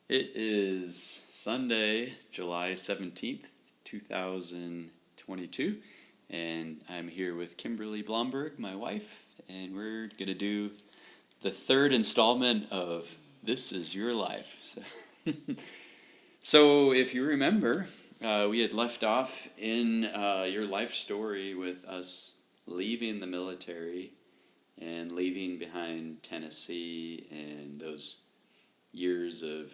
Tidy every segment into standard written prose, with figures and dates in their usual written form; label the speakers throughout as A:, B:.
A: It is Sunday, July 17th, 2022, and I'm here with Kimberly Blomberg, my wife, and we're going to do the third installment of This Is Your Life. So if you remember, we had left off in your life story with us leaving the military and leaving behind Tennessee and those years of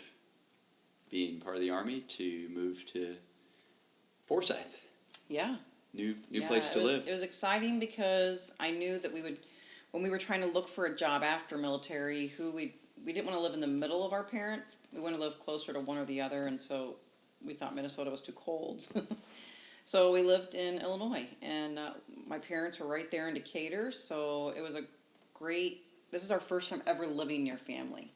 A: being part of the Army to move to Forsyth.
B: Yeah.
A: New place to live.
B: It was exciting because I knew that when we were trying to look for a job after military, we didn't want to live in the middle of our parents. We wanted to live closer to one or the other, and so we thought Minnesota was too cold. So we lived in Illinois, and my parents were right there in Decatur, so it was this is our first time ever living near family.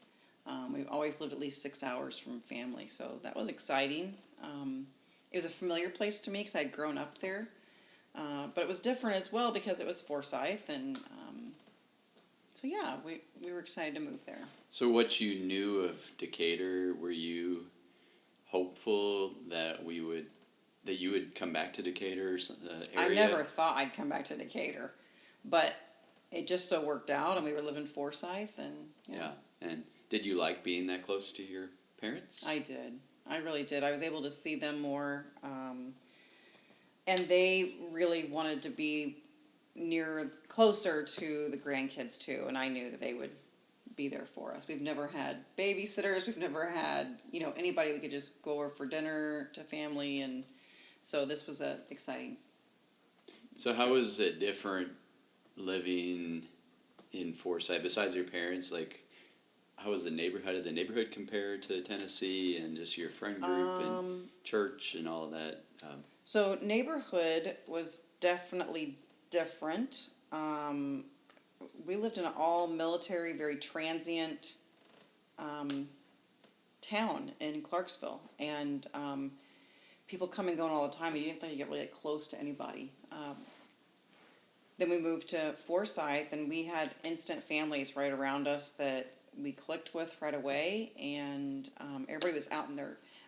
B: We've always lived at least 6 hours from family, so that was exciting. It was a familiar place to me because I'd grown up there, but it was different as well because it was Forsyth, and so yeah, we were excited to move there.
A: So what you knew of Decatur, were you hopeful that you would come back to Decatur area?
B: I never thought I'd come back to Decatur, but it just so worked out, and we were living Forsyth, and
A: Yeah. And did you like being that close to your parents?
B: I did. I really did. I was able to see them more, and they really wanted to be closer to the grandkids too, and I knew that they would be there for us. We've never had babysitters. We've never had, anybody we could just go over for dinner to family, and so this was exciting.
A: So how was it different living in Forsyth besides your parents? Like, how was the neighborhood? How did the neighborhood compare to Tennessee and just your friend group and church and all of that?
B: So neighborhood was definitely different. We lived in an all-military, very transient town in Clarksville, and people come and go all the time, and you didn't feel you get really close to anybody. Then we moved to Forsyth, and we had instant families right around us that we clicked with right away, and everybody was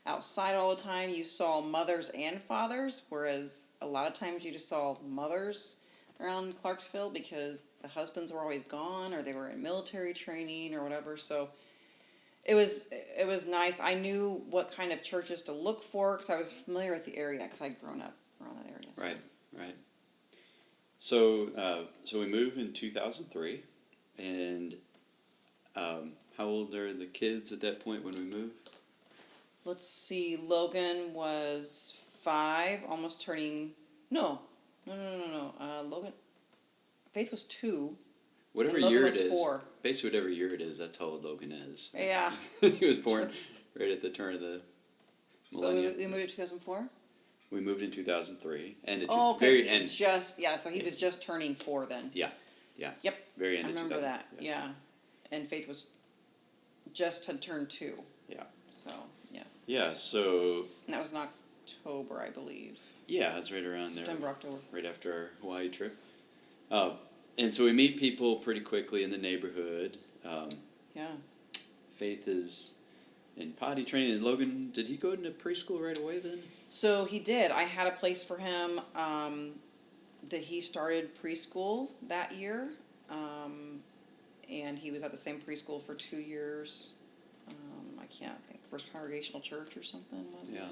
B: outside all the time. You saw mothers and fathers, whereas a lot of times you just saw mothers around Clarksville because the husbands were always gone or they were in military training or whatever. So it was nice. I knew what kind of churches to look for because I was familiar with the area because I'd grown up around that area.
A: Right. So we moved in 2003, and how old are the kids at that point when we moved?
B: Let's see. Logan was 5, almost turning. No. Logan. Faith was 2.
A: Whatever
B: Logan
A: year
B: was
A: it is.
B: 4.
A: Basically, whatever year it is, that's how old Logan is. Right?
B: Yeah.
A: He was born right at the turn of the millennium.
B: So we moved in 2004.
A: We moved in 2003, and
B: Okay. So he was just turning 4 then.
A: Yeah.
B: Yep.
A: Very end
B: I
A: of
B: remember
A: 2000.
B: that. Yeah. And Faith was just had turned 2.
A: Yeah.
B: So yeah.
A: Yeah. So.
B: And that was in October, I believe.
A: Yeah, it's right around
B: September,
A: there.
B: October.
A: Right after our Hawaii trip. And so we meet people pretty quickly in the neighborhood.
B: Yeah.
A: Faith is in potty training. And Logan, did he go into preschool right away then?
B: So he did. I had a place for him that he started preschool that year. And he was at the same preschool for 2 years. I can't think. First Congregational Church or something, wasn't it?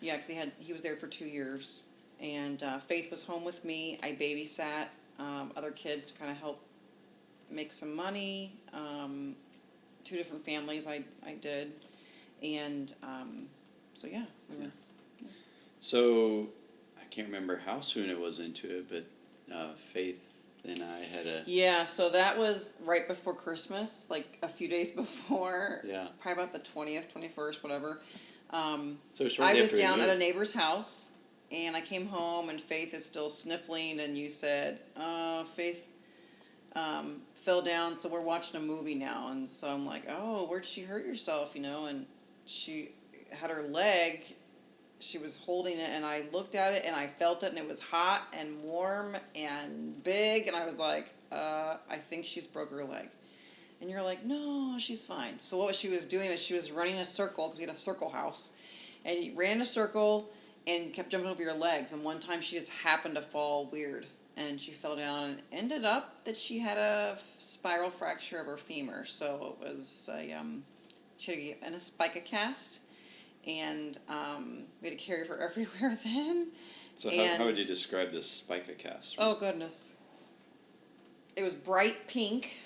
B: Yeah, because he was there for 2 years. And Faith was home with me. I babysat other kids to kind of help make some money. 2 different families I did. And so, yeah. We were, yeah.
A: So I can't remember how soon it was into it, but Faith and I had a...
B: Yeah, so that was right before Christmas, like a few days before.
A: Yeah.
B: Probably about the 20th, 21st, whatever.
A: So shortly
B: I was
A: after
B: down at a neighbor's house, and I came home, and Faith is still sniffling, and you said, Faith fell down, so we're watching a movie now. And so I'm like, oh, where'd she hurt herself, And she had her leg, she was holding it, and I looked at it, and I felt it, and it was hot and warm and big, and I was like, I think she's broke her leg. And you're like, no, she's fine. So what she was doing is she was running a circle, because we had a circle house. And you ran a circle and kept jumping over your legs. And one time she just happened to fall weird. And she fell down and ended up that she had a spiral fracture of her femur. So it was she had to get in a spica cast. And we had to carry her everywhere then.
A: So how would you describe this spica cast?
B: Oh, goodness. It was bright pink.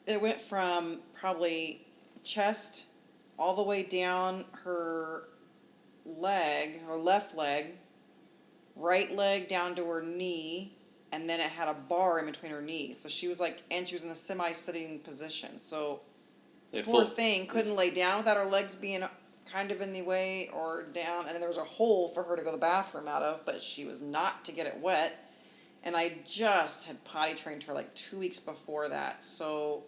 B: It went from probably chest all the way down her leg, her left leg, right leg down to her knee, and then it had a bar in between her knees. So she was like, and she was in a semi-sitting position. So the poor thing couldn't lay down without her legs being kind of in the way or down. And then there was a hole for her to go to the bathroom out of, but she was not to get it wet. And I just had potty trained her like 2 weeks before that. So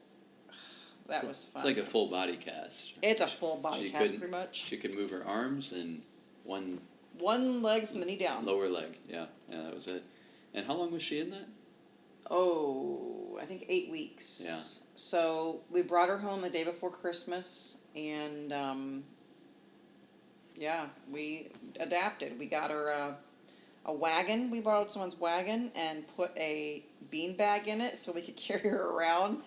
B: that was fun.
A: It's like a full body cast.
B: It's a full body cast, pretty much.
A: She could move her arms and one
B: leg from the knee down.
A: Lower leg, yeah, that was it. And how long was she in that?
B: Oh, I think 8 weeks.
A: Yeah.
B: So we brought her home the day before Christmas, and we adapted. We got her a wagon. We borrowed someone's wagon and put a bean bag in it so we could carry her around.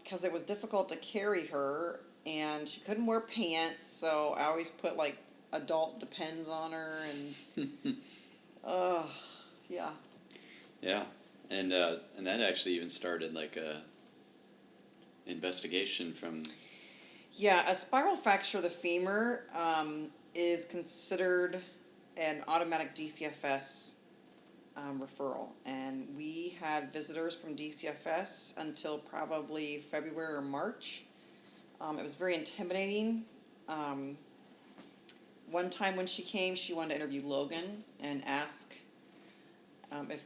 B: Because it was difficult to carry her, and she couldn't wear pants, so I always put like adult Depends on her, and yeah.
A: Yeah, and that actually even started like a investigation from.
B: Yeah, a spiral fracture of the femur is considered an automatic DCFS referral, and we had visitors from DCFS until probably February or March. It was very intimidating. One time when she came, she wanted to interview Logan and ask if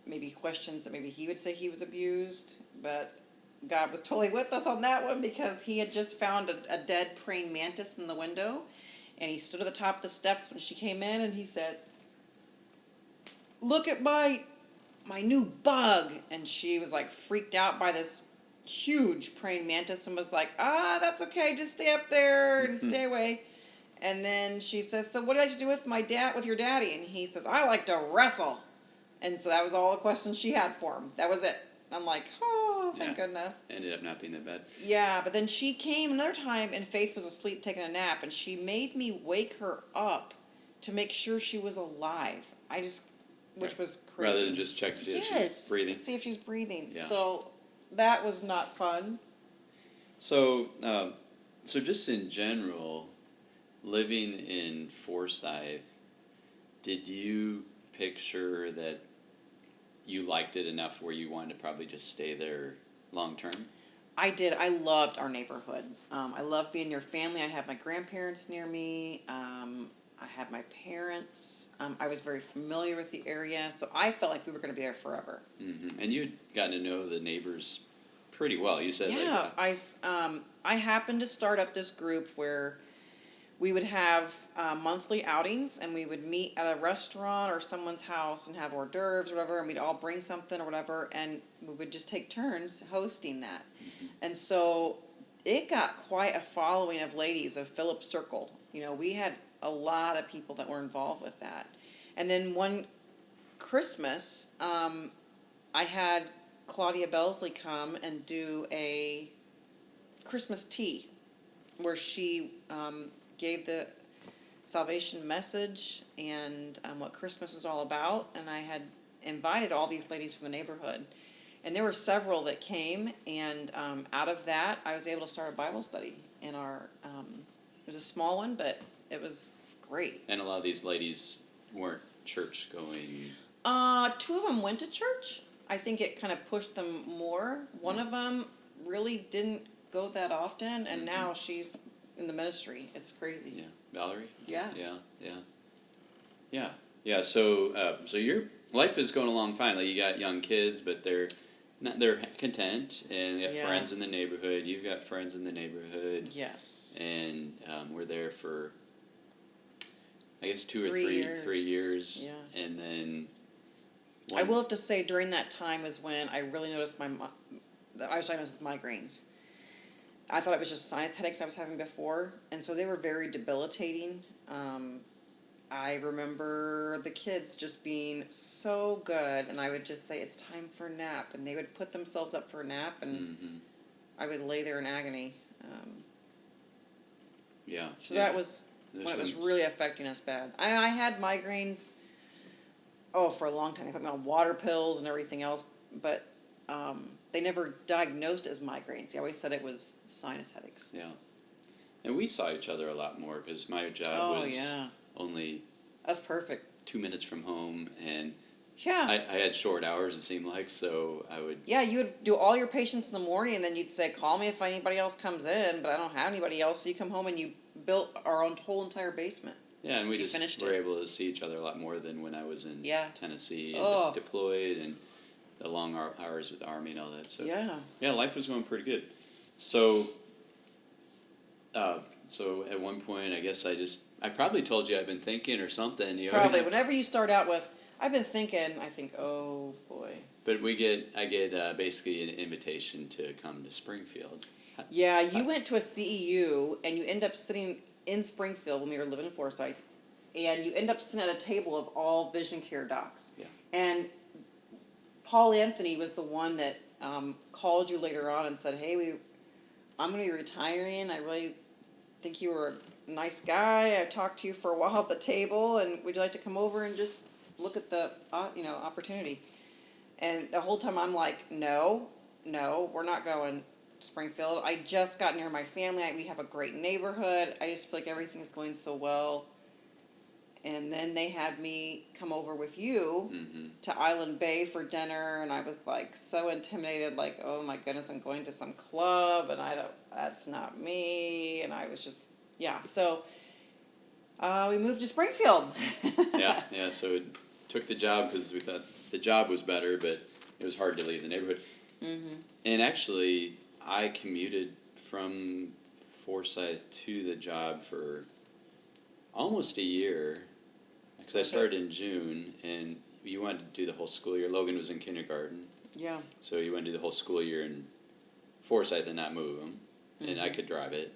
B: maybe questions that maybe he would say he was abused, but God was totally with us on that one because he had just found a dead praying mantis in the window, and he stood at the top of the steps when she came in, and he said, "Look at my new bug," and she was like freaked out by this huge praying mantis and was like, that's okay, just stay up there and stay away. And then she says, "So what do you like to do with your daddy?" And he says, "I like to wrestle." And so that was all the questions she had for him. That was it. I'm like, oh, thank goodness.
A: Ended up not being that bad.
B: Yeah, but then she came another time, and Faith was asleep taking a nap, and she made me wake her up to make sure she was alive. Which was crazy.
A: Rather than just check to see if she's breathing.
B: See if she's breathing.
A: Yeah.
B: So that was not fun.
A: So just in general, living in Forsyth, did you picture that you liked it enough where you wanted to probably just stay there long term?
B: I did. I loved our neighborhood. I loved being near family. I had my grandparents near me. I had my parents. I was very familiar with the area, so I felt like we were going to be there forever.
A: Mm-hmm. And you'd gotten to know the neighbors pretty well. You said,
B: yeah. I happened to start up this group where we would have monthly outings, and we would meet at a restaurant or someone's house and have hors d'oeuvres or whatever, and we'd all bring something or whatever, and we would just take turns hosting that. Mm-hmm. And so it got quite a following of ladies of Philip's Circle. We had a lot of people that were involved with that. And then one Christmas, I had Claudia Belsley come and do a Christmas tea where she gave the salvation message and what Christmas was all about. And I had invited all these ladies from the neighborhood. And there were several that came, and out of that, I was able to start a Bible study in our, it was a small one, but it was great.
A: And a lot of these ladies weren't church going.
B: 2 of them went to church. I think it kind of pushed them more. One of them really didn't go that often, and now she's in the ministry. It's crazy.
A: Yeah, Valerie.
B: Yeah.
A: Yeah. So your life is going along fine. Like, you got young kids, but they're content, and they have friends in the neighborhood. You've got friends in the neighborhood.
B: Yes.
A: And we're there for, I guess, 2 or
B: 3 years.
A: 3 years.
B: Yeah.
A: And then
B: I will have to say during that time is when I really noticed I was diagnosed with migraines. I thought it was just sinus headaches I was having before, and so they were very debilitating. I remember the kids just being so good, and I would just say, it's time for a nap, and they would put themselves up for a nap, and I would lay there in agony. So that was when it was really affecting us bad. I had migraines, for a long time. They put me on water pills and everything else, but they never diagnosed it as migraines. They always said it was sinus headaches.
A: Yeah. And we saw each other a lot more because my job was only...
B: That's perfect.
A: 2 minutes from home, and
B: yeah,
A: I had short hours, it seemed like, so I would...
B: Yeah, you would do all your patients in the morning, and then you'd say, call me if anybody else comes in, but I don't have anybody else, so you come home and you built our own whole entire basement.
A: Yeah, and we just were able to see each other a lot more than when I was in Tennessee and deployed, and the long hours with the Army and all that. So yeah, life was going pretty good. So at one point, I guess I probably told you I've been thinking or something. You know?
B: Probably. Whenever you start out with, I've been thinking, I think, oh boy.
A: But I get basically an invitation to come to Springfield.
B: Yeah, you went to a CEU, and you end up sitting in Springfield when we were living in Forsyth, and you end up sitting at a table of all vision care docs.
A: Yeah.
B: And Paul Anthony was the one that called you later on and said, hey, I'm going to be retiring. I really think you were a nice guy. I talked to you for a while at the table, and would you like to come over and just look at the opportunity? And the whole time I'm like, no, we're not going Springfield. I just got near my family. We have a great neighborhood. I just feel like everything's going so well. And then they had me come over with you to Island Bay for dinner, and I was like so intimidated, like, oh my goodness, I'm going to some club, and that's not me. And I was just, so we moved to Springfield.
A: yeah, so it took the job because we thought the job was better, but it was hard to leave the neighborhood. And actually, I commuted from Forsyth to the job for almost a year, because I started in June, and you wanted to do the whole school year. Logan was in kindergarten.
B: Yeah.
A: So you wanted to do the whole school year in Forsyth and not move him, and I could drive it.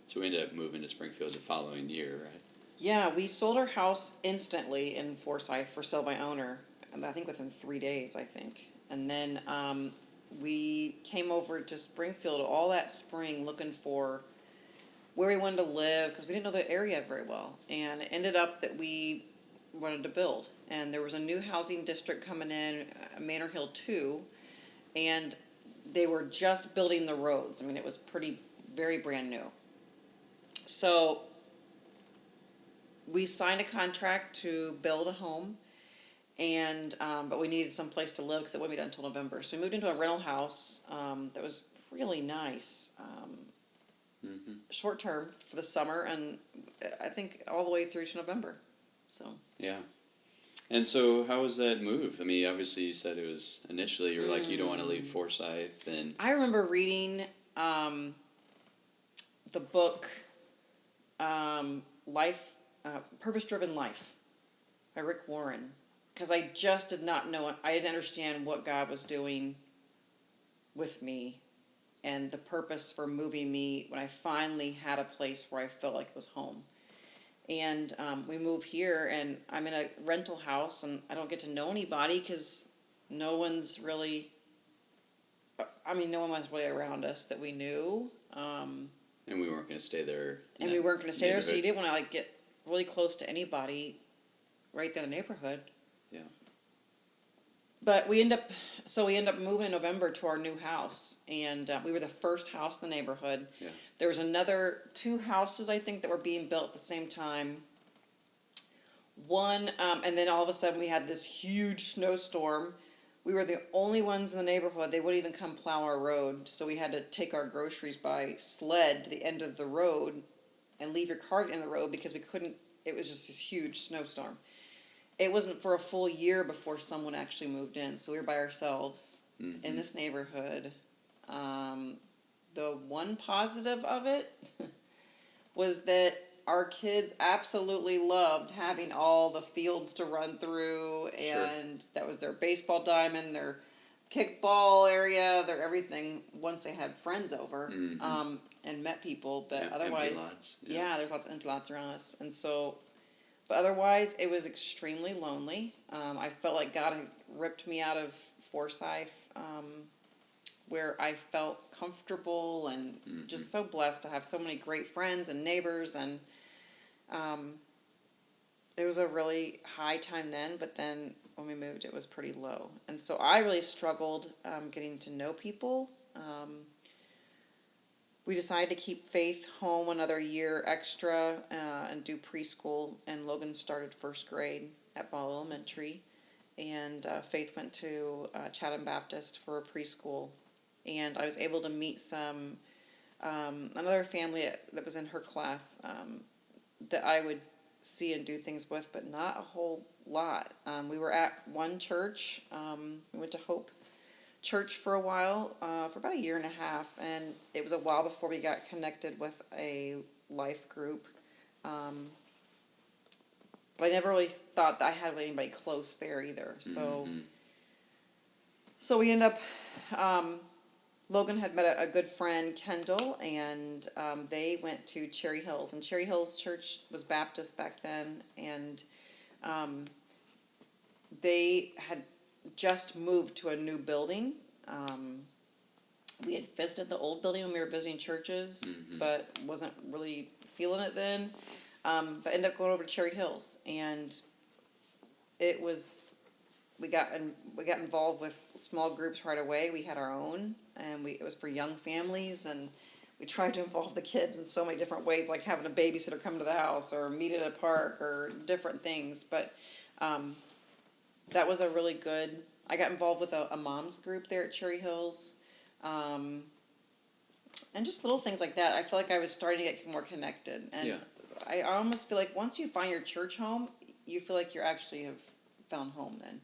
A: So we ended up moving to Springfield the following year, right?
B: Yeah, we sold our house instantly in Forsyth for sale by owner, I think within 3 days, I think. And then we came over to Springfield all that spring looking for where we wanted to live, because we didn't know the area very well. And it ended up that we wanted to build. And there was a new housing district coming in, Manor Hill 2, and they were just building the roads. I mean, it was very brand new. So we signed a contract to build a home, and but we needed some place to live because it wouldn't be done until November. So we moved into a rental house that was really nice, short term for the summer, and I think all the way through to November. So
A: yeah. And so how was that move? I mean, obviously you said it was initially you were like, you don't want to leave Forsyth, and
B: I remember reading the book Life, Purpose-Driven Life by Rick Warren, because I just did not know, I didn't understand what God was doing with me and the purpose for moving me when I finally had a place where I felt like it was home. And we moved here, and I'm in a rental house, and I don't get to know anybody because no one was really around us that we knew.
A: And we weren't going to stay there.
B: And we weren't going to stay there, so you didn't want to get really close to anybody right there in the neighborhood.
A: Yeah.
B: But we end up moving in November to our new house, and we were the first house in the neighborhood.
A: Yeah.
B: There was another 2 houses, I think, that were being built at the same time. One, and then all of a sudden we had this huge snowstorm. We were the only ones in the neighborhood. They wouldn't even come plow our road, so we had to take our groceries by sled to the end of the road and leave your cart in the road because we couldn't. It was just this huge snowstorm. It wasn't for a full year before someone actually moved in, so we were by ourselves in this neighborhood. The one positive of it was that our kids absolutely loved having all the fields to run through,
A: Sure.
B: and that was their baseball diamond, their kickball area, their everything. Once they had friends over, and met people, but
A: Yeah, empty
B: otherwise,
A: lots.
B: yeah, there's lots of empty lots around us, and so. But otherwise, it was extremely lonely. I felt like God had ripped me out of Forsyth, where I felt comfortable and just so blessed to have so many great friends and neighbors. And it was a really high time then, but then when we moved, it was pretty low. And so I really struggled getting to know people. We decided to keep Faith home another year extra and do preschool, and Logan started first grade at Ball Elementary, and Faith went to Chatham Baptist for a preschool, and I was able to meet some another family that was in her class that I would see and do things with, but not a whole lot. We were at one church. We went to Hope Church for a while, for about a year and a half, and it was a while before we got connected with a life group. But I never really thought that I had anybody close there either. So, so we ended up. Logan had met a good friend, Kendall, and they went to Cherry Hills, and Cherry Hills Church was Baptist back then, and they had just moved to a new building. We had visited the old building when we were visiting churches, but wasn't really feeling it then. But ended up going over to Cherry Hills, and it was we got involved with small groups right away. We had our own, and it was for young families, and we tried to involve the kids in so many different ways, like having a babysitter come to the house or meet at a park or different things. But that was a really good. I got involved with a mom's group there at Cherry Hills, and just little things like that. I feel like I was starting to get more connected, and I almost feel like once you find your church home, you feel like you actually have found home then.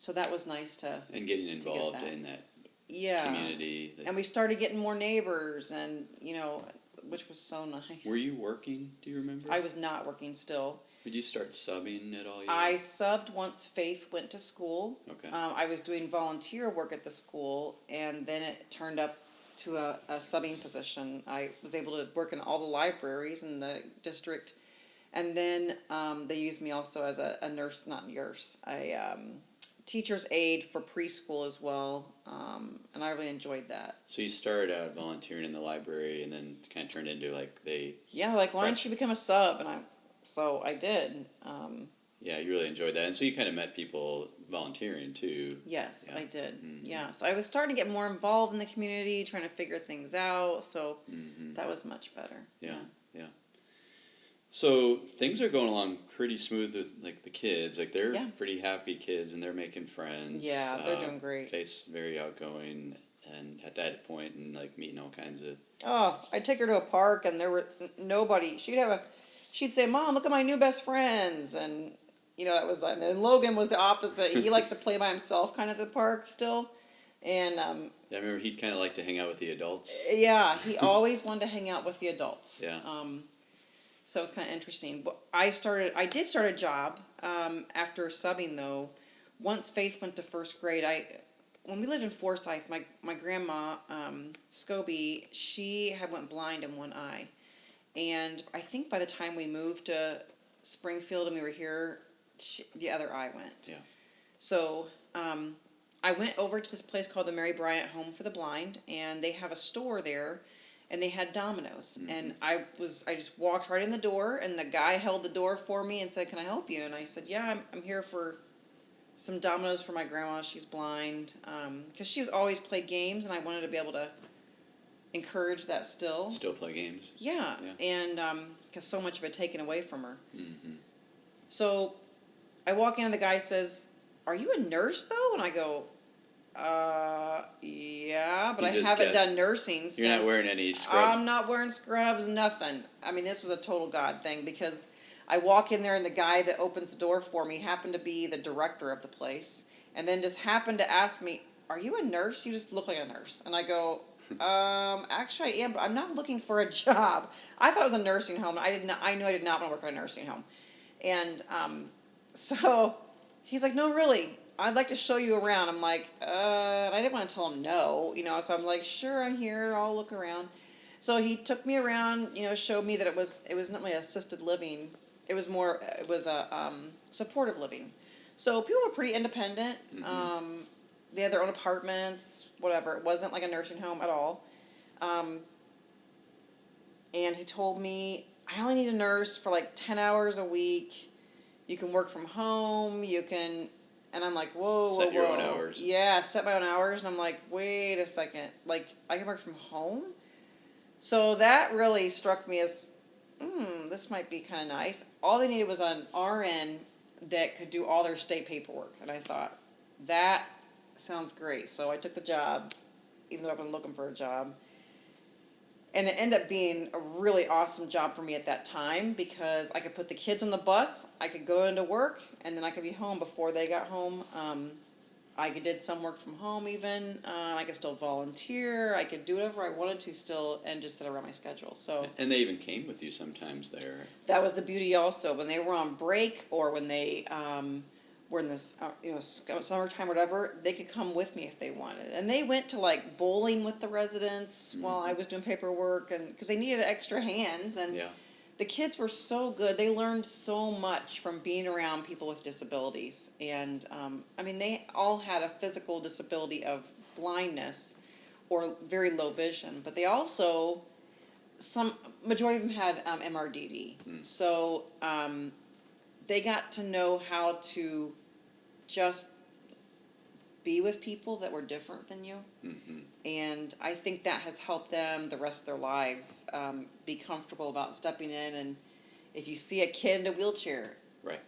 B: So that was nice to
A: and getting involved in that community.
B: And we started getting more neighbors, and which was so nice.
A: Were you working? Do you remember?
B: I was not working still.
A: Did you start subbing at all yet?
B: I subbed once Faith went to school.
A: Okay.
B: I was doing volunteer work at the school, and then it turned up to a subbing position. I was able to work in all the libraries in the district, and then they used me also as a nurse, not nurse, a teacher's aide for preschool as well, and I really enjoyed that.
A: So you started out volunteering in the library, and then kind of turned into
B: why don't you become a sub? And so I did.
A: Yeah, you really enjoyed that, and so you kind of met people volunteering too.
B: Yes, I did. Yeah, so I was starting to get more involved in the community, trying to figure things out. So that was much better.
A: Yeah. So things are going along pretty smooth with the kids. They're pretty happy kids, and they're making friends.
B: Yeah, they're doing great.
A: Faith's very outgoing, and at that point, and meeting all kinds of.
B: Oh, I'd take her to a park, and there were nobody. She'd say, "Mom, look at my new best friends," and that was. And then Logan was the opposite. He likes to play by himself, kind of at the park still, and.
A: Yeah, I remember he'd kind of like to hang out with the adults.
B: Yeah, he always wanted to hang out with the adults.
A: Yeah.
B: So it was kind of interesting. But I did start a job after subbing though. Once Faith went to first grade, when we lived in Forsyth, my grandma Scobie, she had went blind in one eye, and I think by the time we moved to Springfield and we were here, the other eye went.
A: Yeah. So
B: I went over to this place called the Mary Bryant Home for the Blind, and they have a store there. And they had Domino's, and I just walked right in the door, and the guy held the door for me and said, "Can I help you?" And I said, "Yeah, I'm here for some Domino's for my grandma. She's blind, because she was always played games, and I wanted to be able to encourage that still.
A: Still play games.
B: Yeah. And because so much of it taken away from her. So I walk in, and the guy says, "Are you a nurse though?" And I go, yeah, but I haven't done nursing since.
A: You're not wearing any scrubs?
B: I'm not wearing scrubs, nothing. I mean, this was a total God thing, because I walk in there and the guy that opens the door for me happened to be the director of the place, and then just happened to ask me, "Are you a nurse? You just look like a nurse." And I go, Actually I am, but I'm not looking for a job. I thought it was a nursing home. I knew I did not want to work at a nursing home. And, so he's like, no, really, I'd like to show you around. I'm like, and I didn't want to tell him no, so I'm like, sure, I'm here, I'll look around. So he took me around, showed me that it was not really assisted living. It was a, supportive living. So people were pretty independent. They had their own apartments, whatever. It wasn't like a nursing home at all. Um, and he told me, I only need a nurse for like 10 hours a week. You can work from home. And I'm like, whoa,
A: Set
B: whoa,
A: your
B: whoa.
A: own hours.
B: Yeah, set my own hours. And I'm like, wait a second. Like, I can work from home? So that really struck me as, this might be kind of nice. All they needed was an RN that could do all their state paperwork. And I thought, that sounds great. So I took the job, even though I've been looking for a job. And it ended up being a really awesome job for me at that time because I could put the kids on the bus, I could go into work, and then I could be home before they got home. Did some work from home even. I could still volunteer. I could do whatever I wanted to still and just sit around my schedule. So
A: And they even came with you sometimes there.
B: that was the beauty also. When they were on break or when they were in this, summertime or whatever, they could come with me if they wanted. And they went to like bowling with the residents while I was doing paperwork, and because they needed extra hands. And
A: Yeah.
B: the kids were so good. They learned so much from being around people with disabilities. And they all had a physical disability of blindness or very low vision, but they also majority of them had MRDD. So they got to know how to just be with people that were different than you. And I think that has helped them the rest of their lives be comfortable about stepping in. And if you see a kid in a wheelchair,
A: Right.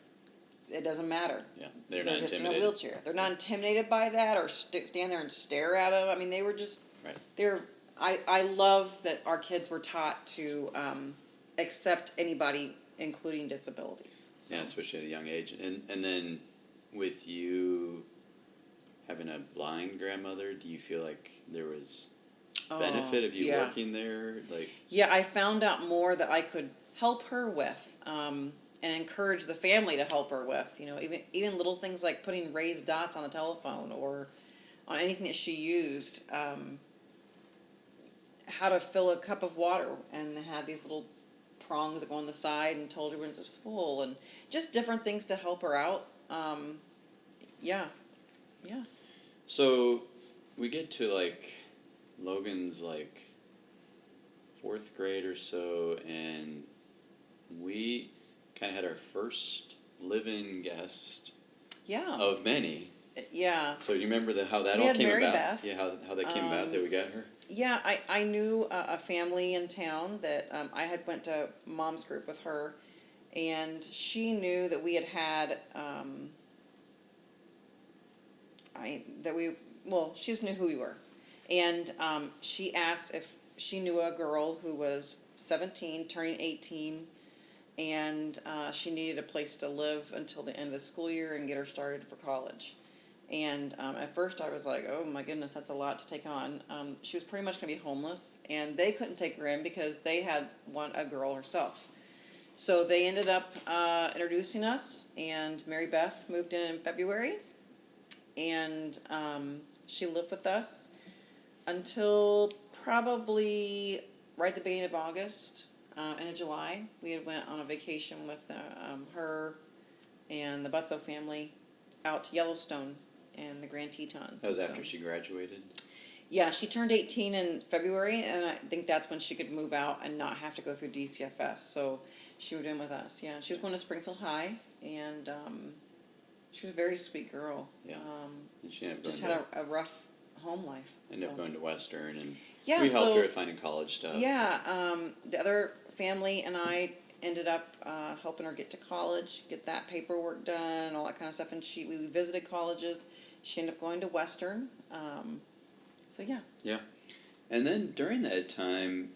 B: it doesn't matter.
A: Yeah. They're not
B: just in a
A: intimidated.
B: wheelchair. They're not intimidated by that or stand there and stare at them. They were just,
A: Right.
B: I love that our kids were taught to accept anybody, including disabilities. So.
A: Yeah, especially at a young age. And then with you having a blind grandmother, do you feel like there was benefit of you working there?
B: Yeah, I found out more that I could help her with, and encourage the family to help her with. Even little things like putting raised dots on the telephone or on anything that she used. How to fill a cup of water, and had these little prongs that go on the side and told her when it was full, and just different things to help her out. Yeah.
A: So we get to Logan's 4th grade or so, and we kind of had our first live-in guest
B: Yeah.
A: of many.
B: Yeah.
A: So do you remember how that
B: So we
A: all
B: had
A: came
B: Mary
A: about?
B: Beth.
A: Yeah, how that came about that we got her?
B: Yeah, I knew a family in town that I had went to mom's group with her, and she knew that we had she just knew who we were, and she asked if she knew a girl who was 17, turning 18, and she needed a place to live until the end of the school year and get her started for college. And at first I was like, oh my goodness, that's a lot to take on. She was pretty much going to be homeless, and they couldn't take her in because they had a girl herself. So they ended up introducing us, and Mary Beth moved in February, and she lived with us until probably right at the beginning of August, end of July. We had went on a vacation with her and the Butzo family out to Yellowstone and the Grand Tetons.
A: That was after she graduated?
B: Yeah, she turned 18 in February, and I think that's when she could move out and not have to go through DCFS. So she moved in with us. Yeah, she was going to Springfield High, and she was a very sweet girl.
A: Yeah. And she ended up
B: just
A: going
B: had a rough home life.
A: Ended up going to Western, and
B: Yeah,
A: we helped
B: so-
A: her at finding college stuff.
B: Yeah, the other family and I ended up helping her get to college, get that paperwork done, all that kind of stuff. And we visited colleges. She ended up going to Western. So yeah.
A: Yeah. And then during that time,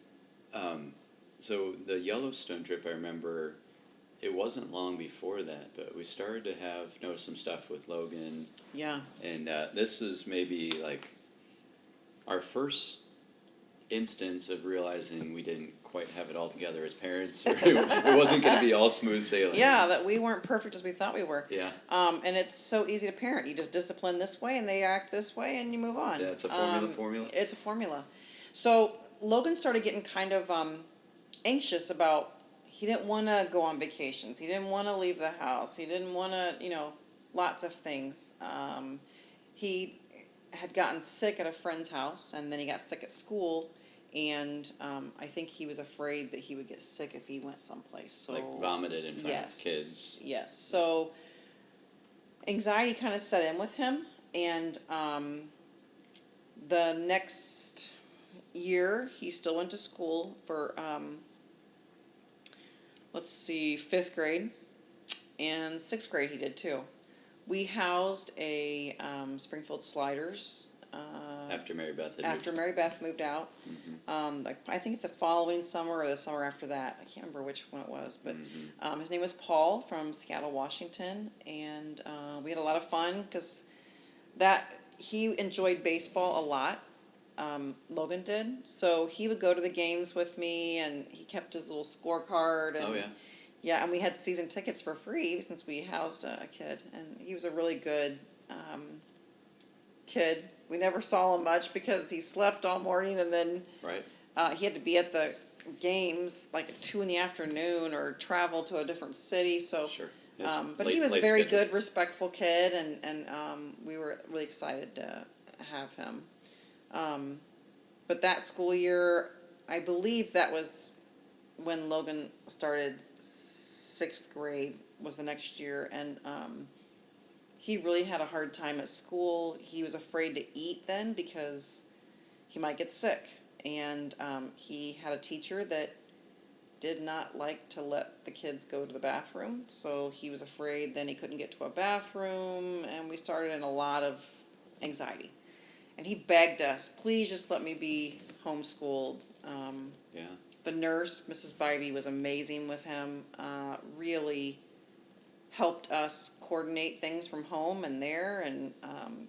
A: so the Yellowstone trip, I remember, it wasn't long before that, but we started to notice some stuff with Logan.
B: Yeah.
A: And this is maybe our first instance of realizing we didn't quite have it all together as parents. Or it wasn't going to be all smooth sailing.
B: Yeah, that we weren't perfect as we thought we were.
A: Yeah.
B: And it's so easy to parent. You just discipline this way, and they act this way, and you move on.
A: Yeah, it's a formula.
B: It's a formula. So Logan started getting kind of anxious about. He didn't want to go on vacations. He didn't want to leave the house. He didn't want to, lots of things. He had gotten sick at a friend's house, and then he got sick at school. And I think he was afraid that he would get sick if he went someplace. So
A: Like vomited in front of kids.
B: Yes. So anxiety kind of set in with him, and the next year he still went to school for 5th grade, and 6th grade he did too. We housed a Springfield Sliders.
A: After Mary Beth
B: moved out.
A: Mm-hmm.
B: I think it's the following summer or the summer after that. I can't remember which one it was, but
A: Mm-hmm.
B: his name was Paul from Seattle, Washington, and we had a lot of fun because he enjoyed baseball a lot. Logan did, so he would go to the games with me, and he kept his little scorecard. And,
A: Oh yeah.
B: Yeah, and we had season tickets for free since we housed a kid, and he was a really good kid. We never saw him much because he slept all morning, and then
A: Right.
B: he had to be at the games like at 2 p.m. or travel to a different city. So,
A: Sure.
B: but he was a very good, respectful kid, and we were really excited to have him. But that school year, I believe that was when Logan started 6th grade was the next year, and he really had a hard time at school. He was afraid to eat then because he might get sick. And he had a teacher that did not like to let the kids go to the bathroom. So he was afraid then he couldn't get to a bathroom. And we started in a lot of anxiety. And he begged us, please just let me be homeschooled.
A: Yeah.
B: The nurse, Mrs. Bybee, was amazing with him. Really helped us coordinate things from home and there, and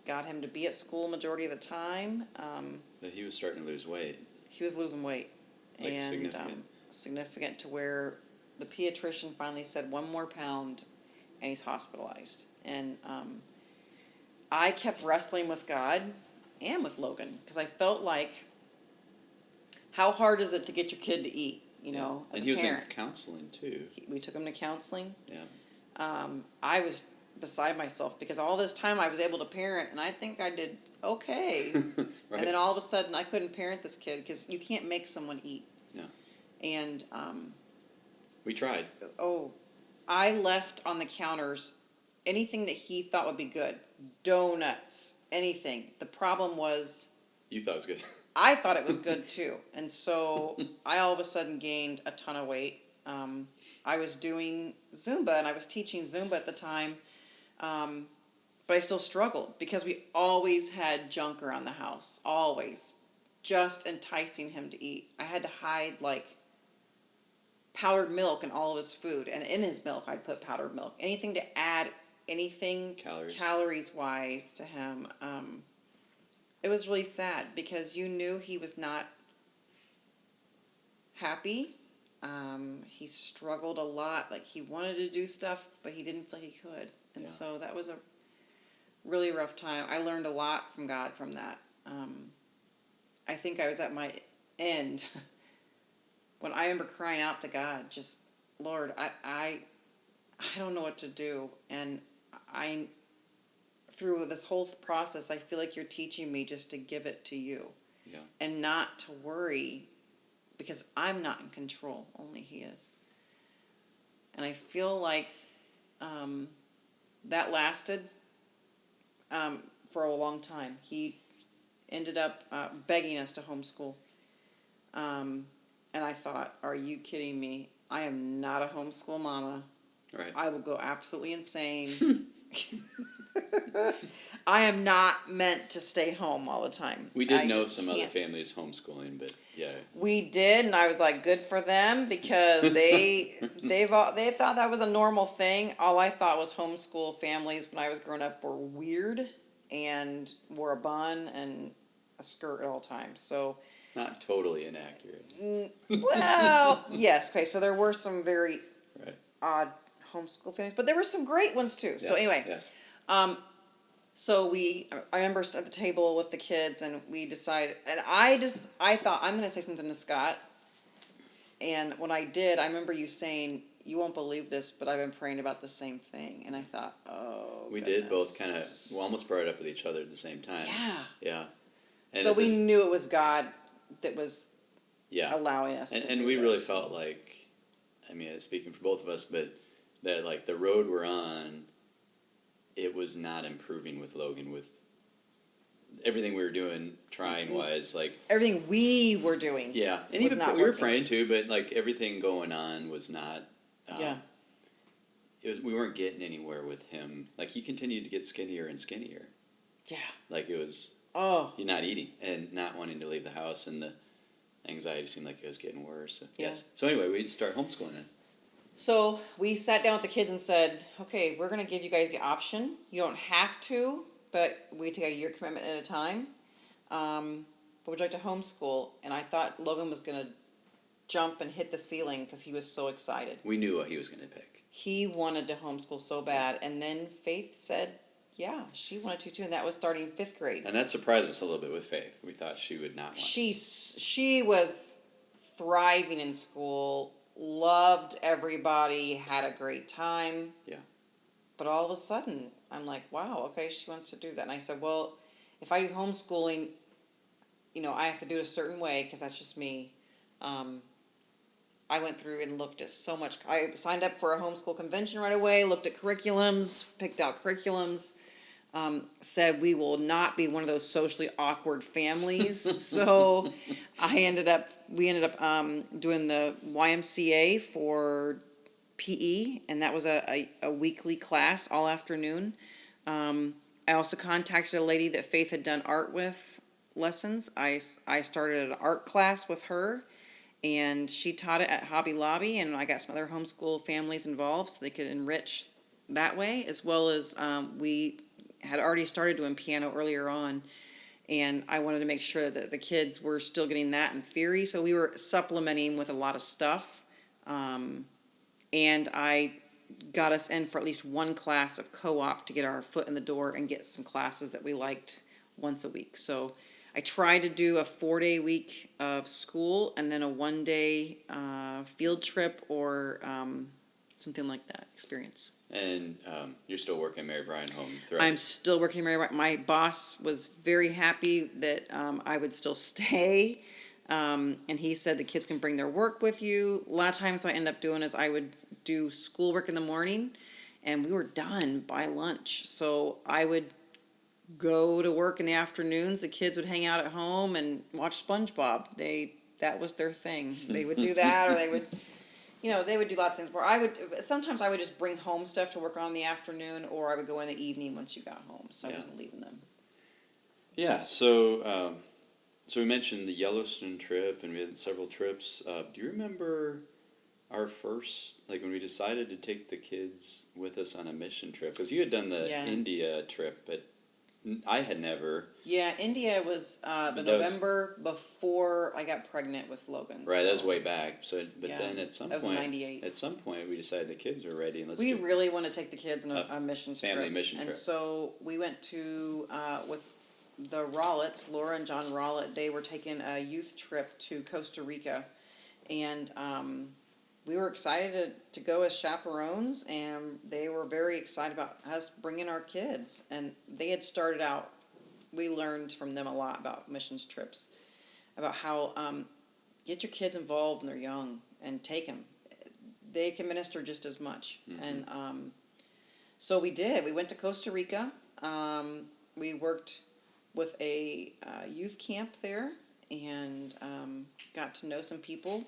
B: got him to be at school majority of the time.
A: But he was starting to lose weight.
B: He was losing weight,
A: Like
B: and
A: significant.
B: significant to where the pediatrician finally said 1 more pound, and he's hospitalized. And I kept wrestling with God and with Logan because I felt like, how hard is it to get your kid to eat? As
A: and
B: a
A: he was
B: parent.
A: in counseling too.
B: We took him to counseling.
A: Yeah.
B: I was beside myself because all this time I was able to parent, and I think I did okay.
A: Right.
B: And then all of a sudden I couldn't parent this kid because you can't make someone eat.
A: No.
B: And
A: We tried.
B: I left on the counters anything that he thought would be good, donuts, anything. The problem was
A: You thought it was good.
B: I thought it was good too, and so I all of a sudden gained a ton of weight. I was doing Zumba, and I was teaching Zumba at the time, but I still struggled because we always had junk around the house, always, just enticing him to eat. I had to hide like powdered milk in all of his food, and in his milk I'd put powdered milk. Anything to add anything calories wise to him. It was really sad because you knew he was not happy. He struggled a lot. Like, he wanted to do stuff, but he didn't feel he could. And so that was a really rough time. I learned a lot from God from that. I think I was at my end when I remember crying out to God, just, Lord, I don't know what to do. And through this whole process, I feel like you're teaching me just to give it to you.
A: Yeah.
B: And not to worry, because I'm not in control, only He is. And I feel like that lasted for a long time. He ended up begging us to homeschool. And I thought, are you kidding me? I am not a homeschool mama.
A: Right.
B: I will go absolutely insane. I am not meant to stay home all the time.
A: We did know some other families homeschooling, but yeah.
B: We did, and I was like, good for them, because they thought that was a normal thing. All I thought was homeschool families when I was growing up were weird and wore a bun and a skirt at all times. So
A: Not totally inaccurate.
B: Well, yes. Okay, so there were some very
A: Right.
B: odd homeschool families, but there were some great ones too. So
A: Yes,
B: anyway,
A: yes.
B: so I remember at the table with the kids, and we decided, and I thought I'm going to say something to Scott, and when I did, I remember you saying, "You won't believe this, but I've been praying about the same thing," and I thought, "Oh,
A: We
B: goodness.
A: did both kind of, we almost brought it up with each other at the same time.
B: Yeah.
A: Yeah. And
B: So
A: at
B: we
A: this-
B: knew it was God that was
A: yeah.
B: allowing us
A: And,
B: to
A: and
B: do
A: we really
B: this.
A: felt like, I mean, speaking for both of us, but that like the road we're on, it was not improving with Logan with everything we were doing, trying wise, like
B: Everything we were doing.
A: yeah, and
B: was
A: even
B: not
A: we were
B: working.
A: praying too, but like everything going on was not.
B: Yeah.
A: It was we weren't getting anywhere with him. Like he continued to get skinnier and skinnier.
B: Yeah.
A: Like it was.
B: Oh.
A: He not eating and not wanting to leave the house, and the anxiety seemed like it was getting worse. So,
B: Yeah.
A: yes. So anyway, we start homeschooling it.
B: So we sat down with the kids and said, "Okay, we're going to give you guys the option. You don't have to, but we take a year commitment at a time. But would you like to homeschool?" And I thought Logan was going to jump and hit the ceiling because he was so excited.
A: We knew what he was going to pick.
B: He wanted to homeschool so bad, and then Faith said, "Yeah, she wanted to too," and that was starting 5th grade.
A: And that surprised us a little bit with Faith. We thought she would not want.
B: She was thriving in school, loved everybody, had a great time.
A: Yeah.
B: But all of a sudden, I'm like, wow, okay, she wants to do that. And I said, well, if I do homeschooling, I have to do it a certain way because that's just me. I went through and looked at so much. I signed up for a homeschool convention right away, looked at curriculums, picked out curriculums, said we will not be one of those socially awkward families. So we ended up doing the YMCA for PE, and that was a weekly class all afternoon. I also contacted a lady that Faith had done art with lessons. I started an art class with her, and she taught it at Hobby Lobby, and I got some other homeschool families involved so they could enrich that way, as well as we had already started doing piano earlier on, and I wanted to make sure that the kids were still getting that in theory, so we were supplementing with a lot of stuff, and I got us in for at least one class of co-op to get our foot in the door and get some classes that we liked once a week. So I tried to do a 4-day week of school and then a 1-day field trip or something like that experience.
A: And you're still working Mary Bryan home throughout.
B: I'm still working Mary Bryan. My boss was very happy that I would still stay. And he said the kids can bring their work with you. A lot of times what I end up doing is I would do schoolwork in the morning and we were done by lunch. So I would go to work in the afternoons. The kids would hang out at home and watch SpongeBob. That was their thing. They would do that, or they would, they would do lots of things. Where sometimes I would just bring home stuff to work on in the afternoon, or I would go in the evening once you got home. So I wasn't leaving them.
A: Yeah. So we mentioned the Yellowstone trip, and we had several trips. Do you remember our first, like when we decided to take the kids with us on a mission trip? Because you had done the India trip, but I had never.
B: Yeah, India was November before I got pregnant with Logan.
A: Right, that was way back. So, but
B: Yeah,
A: then at some
B: that was
A: point,
B: 98.
A: At some point, we decided the kids are ready, and
B: we really want to take the kids on a mission trip.
A: Family mission trip.
B: And so we went to with the Rollets, Laura and John Rollett. They were taking a youth trip to Costa Rica, and we were excited to go as chaperones, and they were very excited about us bringing our kids. And they had started out, we learned from them a lot about missions trips, about how get your kids involved when they're young and take them. They can minister just as much. Mm-hmm. And so we did. We went to Costa Rica. We worked with a youth camp there and got to know some people.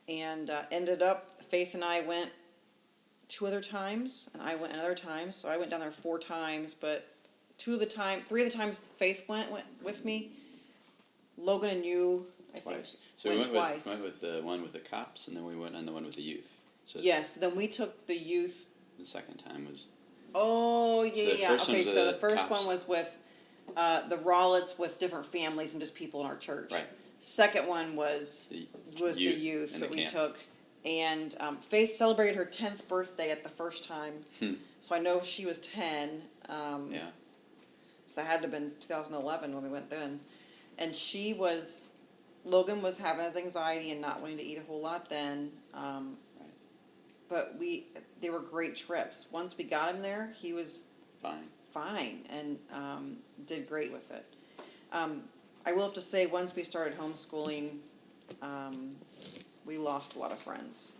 B: And ended up, Faith and I went 2 other times, and I went another time. So I went down there 4 times, but 3 of the times Faith went with me. Logan and you, I think,
A: twice. So
B: went
A: we went
B: twice.
A: with the one with the cops, and then we went on the one with the youth. So
B: yes, then we took the youth.
A: The second time was.
B: Oh, yeah,
A: So
B: yeah. Okay, so the first
A: cops.
B: one was with the Rollets with different families and just people in our church.
A: Right.
B: Second one was
A: The
B: the youth
A: in
B: that
A: the
B: we
A: camp.
B: took. And Faith celebrated her 10th birthday at the first time. So I know she was 10.
A: Yeah.
B: So that had to have been 2011 when we went then. And Logan was having his anxiety and not wanting to eat a whole lot then. But they were great trips. Once we got him there, he was fine and did great with it. I will have to say, once we started homeschooling, we lost a lot of friends.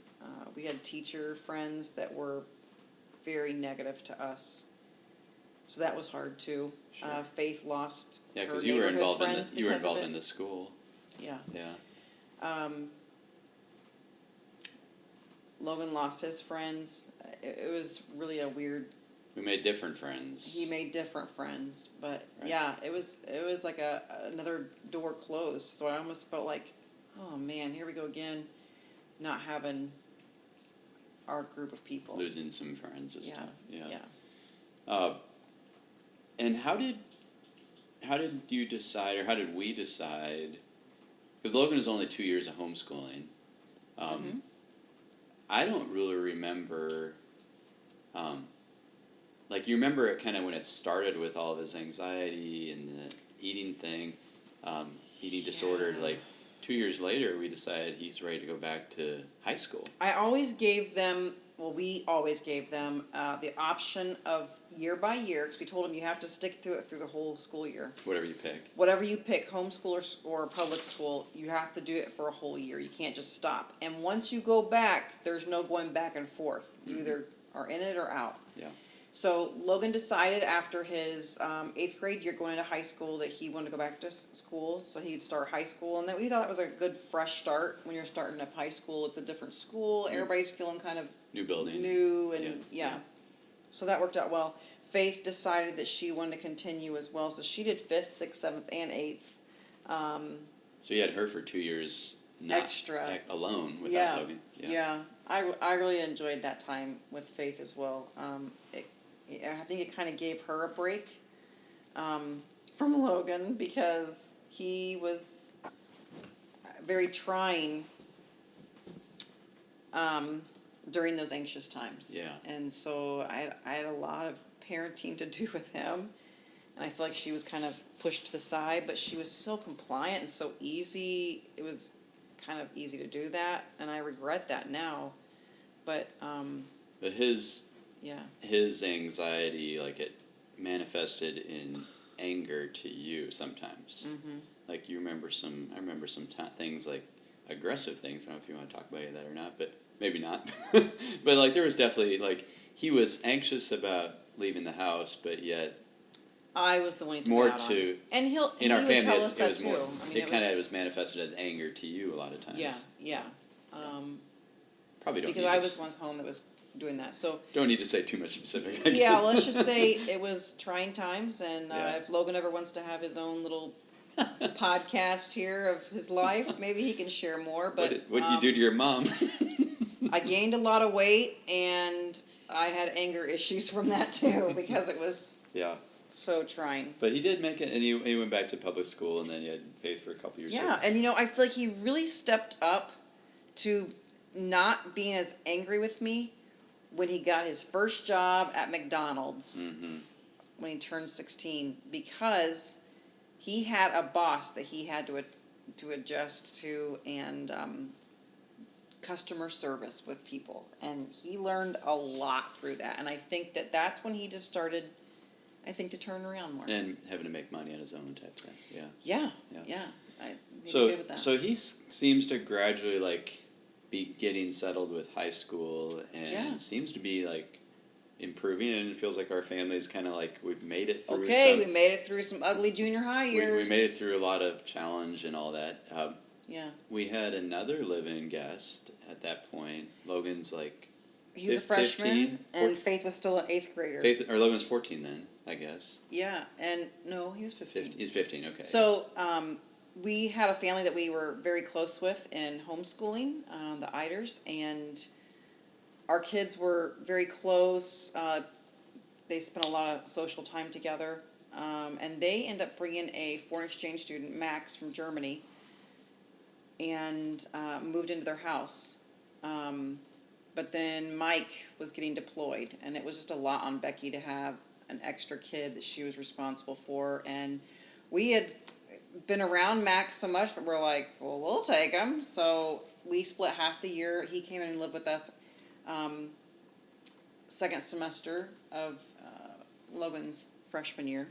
B: We had teacher friends that were very negative to us. So that was hard too.
A: Sure.
B: Faith lost her
A: because you were
B: neighborhood
A: involved
B: friends
A: you were
B: because of
A: involved
B: it.
A: in the school.
B: Yeah.
A: Yeah.
B: Logan lost his friends. It was really a weird.
A: We made different friends.
B: He made different friends, but
A: Right.
B: yeah, it was like another door closed. So I almost felt like, oh man, here we go again, not having our group of people.
A: Losing some friends and stuff.
B: Yeah.
A: And how did you decide, or how did we decide? Because Logan is only 2 years of homeschooling. I don't really remember. Like, you remember it kind of when it started with all of his anxiety and the eating thing, eating disorder. Like 2 years later, we decided he's ready to go back to high school.
B: I always gave them. Well, we always gave them the option of year by year, because we told them you have to stick to it through the whole school year.
A: Whatever you pick.
B: Whatever you pick, homeschool or public school, you have to do it for a whole year. You can't just stop. And once you go back, there's no going back and forth. You either are in it or out.
A: Yeah.
B: So Logan decided after his 8th grade year going into high school that he wanted to go back to school, so he'd start high school. And we thought that was a good fresh start. When you're starting up high school, it's a different school. Everybody's feeling kind of
A: New building.
B: new and yeah. So that worked out well. Faith decided that she wanted to continue as well, so she did 5th, 6th, 7th, and 8th.
A: So you had her for 2 years, not
B: Extra.
A: Alone without Logan.
B: Yeah. I really enjoyed that time with Faith as well. I think it kind of gave her a break from Logan, because he was very trying during those anxious times.
A: Yeah.
B: And so I had a lot of parenting to do with him. And I feel like she was kind of pushed to the side, but she was so compliant and so easy. It was kind of easy to do that, and I regret that now. But
A: his
B: yeah.
A: his anxiety, like, it manifested in anger to you sometimes.
B: Mm-hmm.
A: Like, I remember some things, like aggressive things. I don't know if you want to talk about any of that or not, but maybe not. But like, there was definitely, like, he was anxious about leaving the house, but yet
B: I was the one he
A: more
B: took out
A: to
B: on. And he
A: our
B: would
A: family.
B: tell
A: It
B: us that
A: was
B: too.
A: more.
B: I mean,
A: It kind of was manifested as anger to you a lot of times.
B: Yeah.
A: Probably don't.
B: Because
A: need
B: I
A: to
B: was the one home that was doing that. So
A: don't need to say too much specific. I
B: yeah,
A: guess.
B: let's just say it was trying times, and
A: Yeah.
B: if Logan ever wants to have his own little podcast here of his life, maybe he can share more. But
A: what did you do to your mom?
B: I gained a lot of weight, and I had anger issues from that too, because it was so trying.
A: But he did make it, and he went back to public school, and then he had Faith for a couple years.
B: Yeah, and I feel like he really stepped up to not being as angry with me when he got his first job at McDonald's when he turned 16, because he had a boss that he had to adjust to, and customer service with people, and he learned a lot through that. And I think that's when he just started, I think, to turn around more.
A: And having to make money on his own type thing.
B: Yeah. He did good with that.
A: So he seems to gradually, like, be getting settled with high school, and seems to be, like, improving, and it feels like our family's kind of like we've made it through.
B: We made it through some ugly junior high years.
A: We made it through a lot of challenge and all that.
B: Yeah.
A: We had another live-in guest at that point. Logan's like,
B: he was a freshman,
A: 15,
B: and Faith was still an 8th grader.
A: Logan's 14 then, I guess.
B: Yeah, and no, he was 15.
A: He's 15, okay.
B: So we had a family that we were very close with in homeschooling, the Iders, and our kids were very close. They spent a lot of social time together. and they end up bringing a foreign exchange student, Max, from Germany, and moved into their house. But then Mike was getting deployed, and it was just a lot on Becky to have an extra kid that she was responsible for. And we had been around Max so much, but we're like, well, we'll take him. So we split half the year. He came in and lived with us second semester of Logan's freshman year.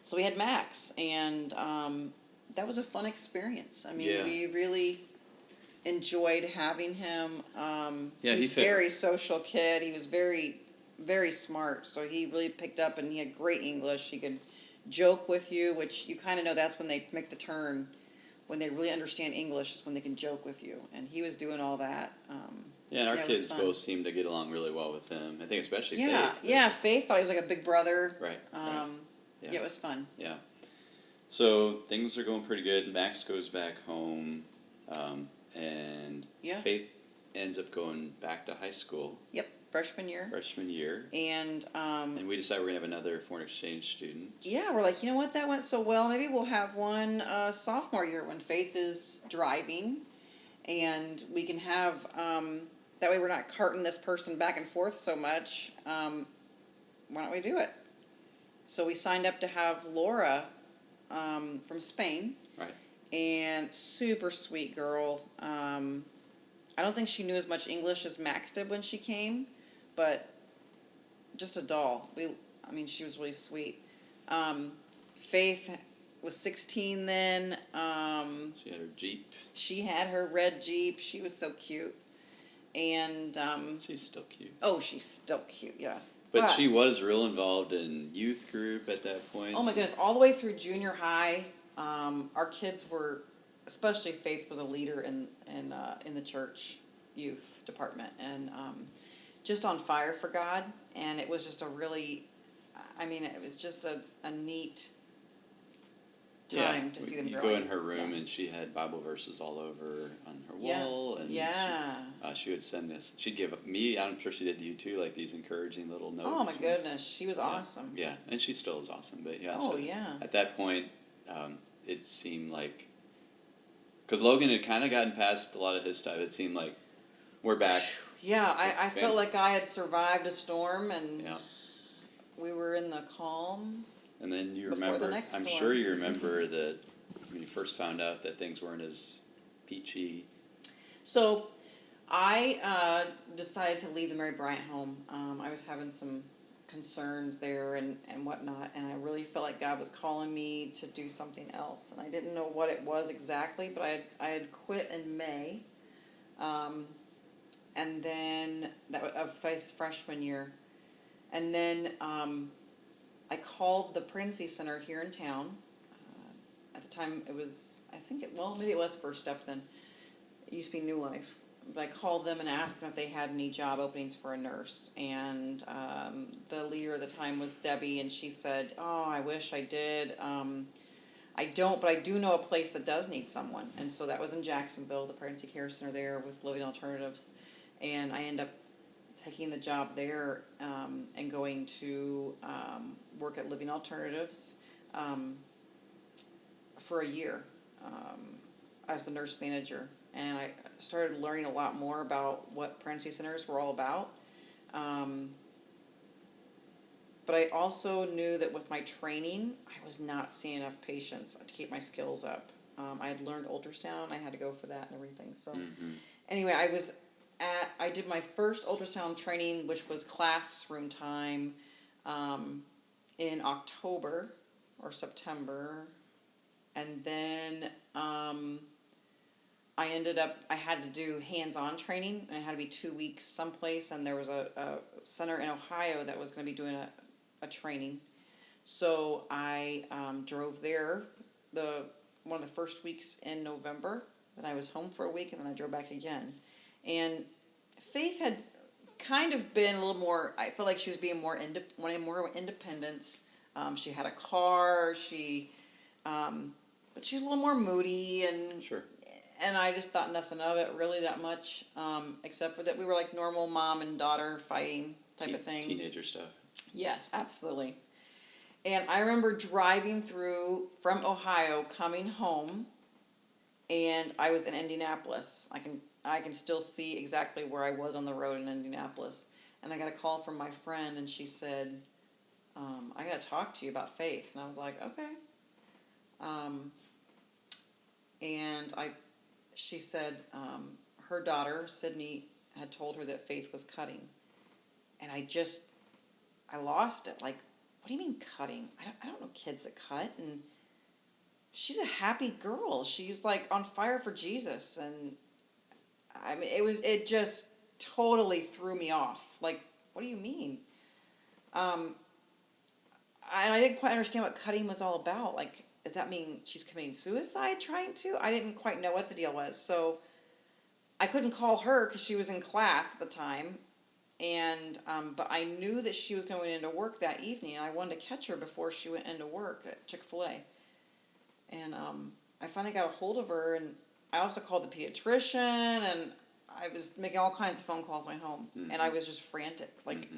B: So we had Max, and that was a fun experience. I mean, we really enjoyed having him. He was a very social kid. He was very, very smart. So he really picked up, and he had great English. He could joke with you, which you kind of know that's when they make the turn. When they really understand English is when they can joke with you. And he was doing all that.
A: And our kids both seemed to get along really well with him. I think especially Faith.
B: Yeah, Faith thought he was like a big brother.
A: Right.
B: Yeah, it was fun.
A: Yeah. So things are going pretty good. Max goes back home, and Faith ends up going back to high school.
B: Yep, freshman year. And
A: we decided we're going to have another foreign exchange student.
B: Yeah, we're like, you know what, that went so well. Maybe we'll have one sophomore year when Faith is driving, and we can have, that way we're not carting this person back and forth so much. Why don't we do it? So we signed up to have Laura from Spain.
A: Right.
B: And super sweet girl. I don't think she knew as much English as Max did when she came, but just a doll. She was really sweet. Faith was 16 then.
A: She had her Jeep.
B: She had her red Jeep. She was so cute. And
A: she's still cute.
B: Oh, she's still cute, yes.
A: But she was real involved in youth group at that point.
B: Oh my goodness, all the way through junior high. Our kids were, especially Faith was a leader in the church youth department, and just on fire for God. And it was just it was just a neat time to see them growing.
A: You go in her room and she had Bible verses all over on her wall. And she would send this. She'd give me, I'm sure she did to you too, like these encouraging little notes.
B: Oh my goodness, she was awesome.
A: Yeah, and she still is awesome. But at that point, it seemed like, because Logan had kind of gotten past a lot of his stuff, it seemed like we're back.
B: Yeah, I felt like I had survived a storm, and we were in the calm.
A: And then you remember, I'm sure you remember that when you first found out that things weren't as peachy.
B: So I decided to leave the Mary Bryant home. I was having some concerns there and whatnot, and I really felt like God was calling me to do something else. And I didn't know what it was exactly, but I had quit in May. And then, of Faith's freshman year. And then I called the Pregnancy Center here in town. At the time, it was, maybe it was First Step then. It used to be New Life. But I called them and asked them if they had any job openings for a nurse. And the leader at the time was Debbie, and she said, oh, I wish I did. I don't, but I do know a place that does need someone. And so that was in Jacksonville, the Pregnancy Care Center there with Living Alternatives. And I ended up taking the job there and going to work at Living Alternatives for a year as the nurse manager. And I started learning a lot more about what pregnancy centers were all about. But I also knew that with my training, I was not seeing enough patients to keep my skills up. I had learned ultrasound. I had to go for that and everything. So anyway, I did my first ultrasound training, which was classroom time, in October or September. And then I had to do hands-on training, and it had to be 2 weeks someplace, and there was a center in Ohio that was going to be doing a training. So I drove there one of the first weeks in November. Then I was home for a week, and then I drove back again. And Faith had kind of been a little more, I felt like she was being wanting more independence. She had a car, but she was a little more moody, and
A: sure.
B: And I just thought nothing of it really that much, except for that we were like normal mom and daughter fighting type of thing.
A: Teenager stuff.
B: Yes, absolutely. And I remember driving through from Ohio, coming home, and I was in Indianapolis. I can still see exactly where I was on the road in Indianapolis. And I got a call from my friend, and she said, "I got to talk to you about faith." And I was like, "Okay." Um, and she said her daughter Sydney had told her that Faith was cutting, and I lost it. Like, what do you mean cutting? I don't know kids that cut, and she's a happy girl. She's like on fire for Jesus, and I mean, it just totally threw me off. Like, what do you mean? Um, I didn't quite understand what cutting was all about. Like, does that mean she's committing suicide trying to? I didn't quite know what the deal was. So I couldn't call her because she was in class at the time. And, but I knew that she was going into work that evening, and I wanted to catch her before she went into work at Chick-fil-A. And, I finally got a hold of her, and I also called the pediatrician, and I was making all kinds of phone calls on my way home, and I was just frantic. Like,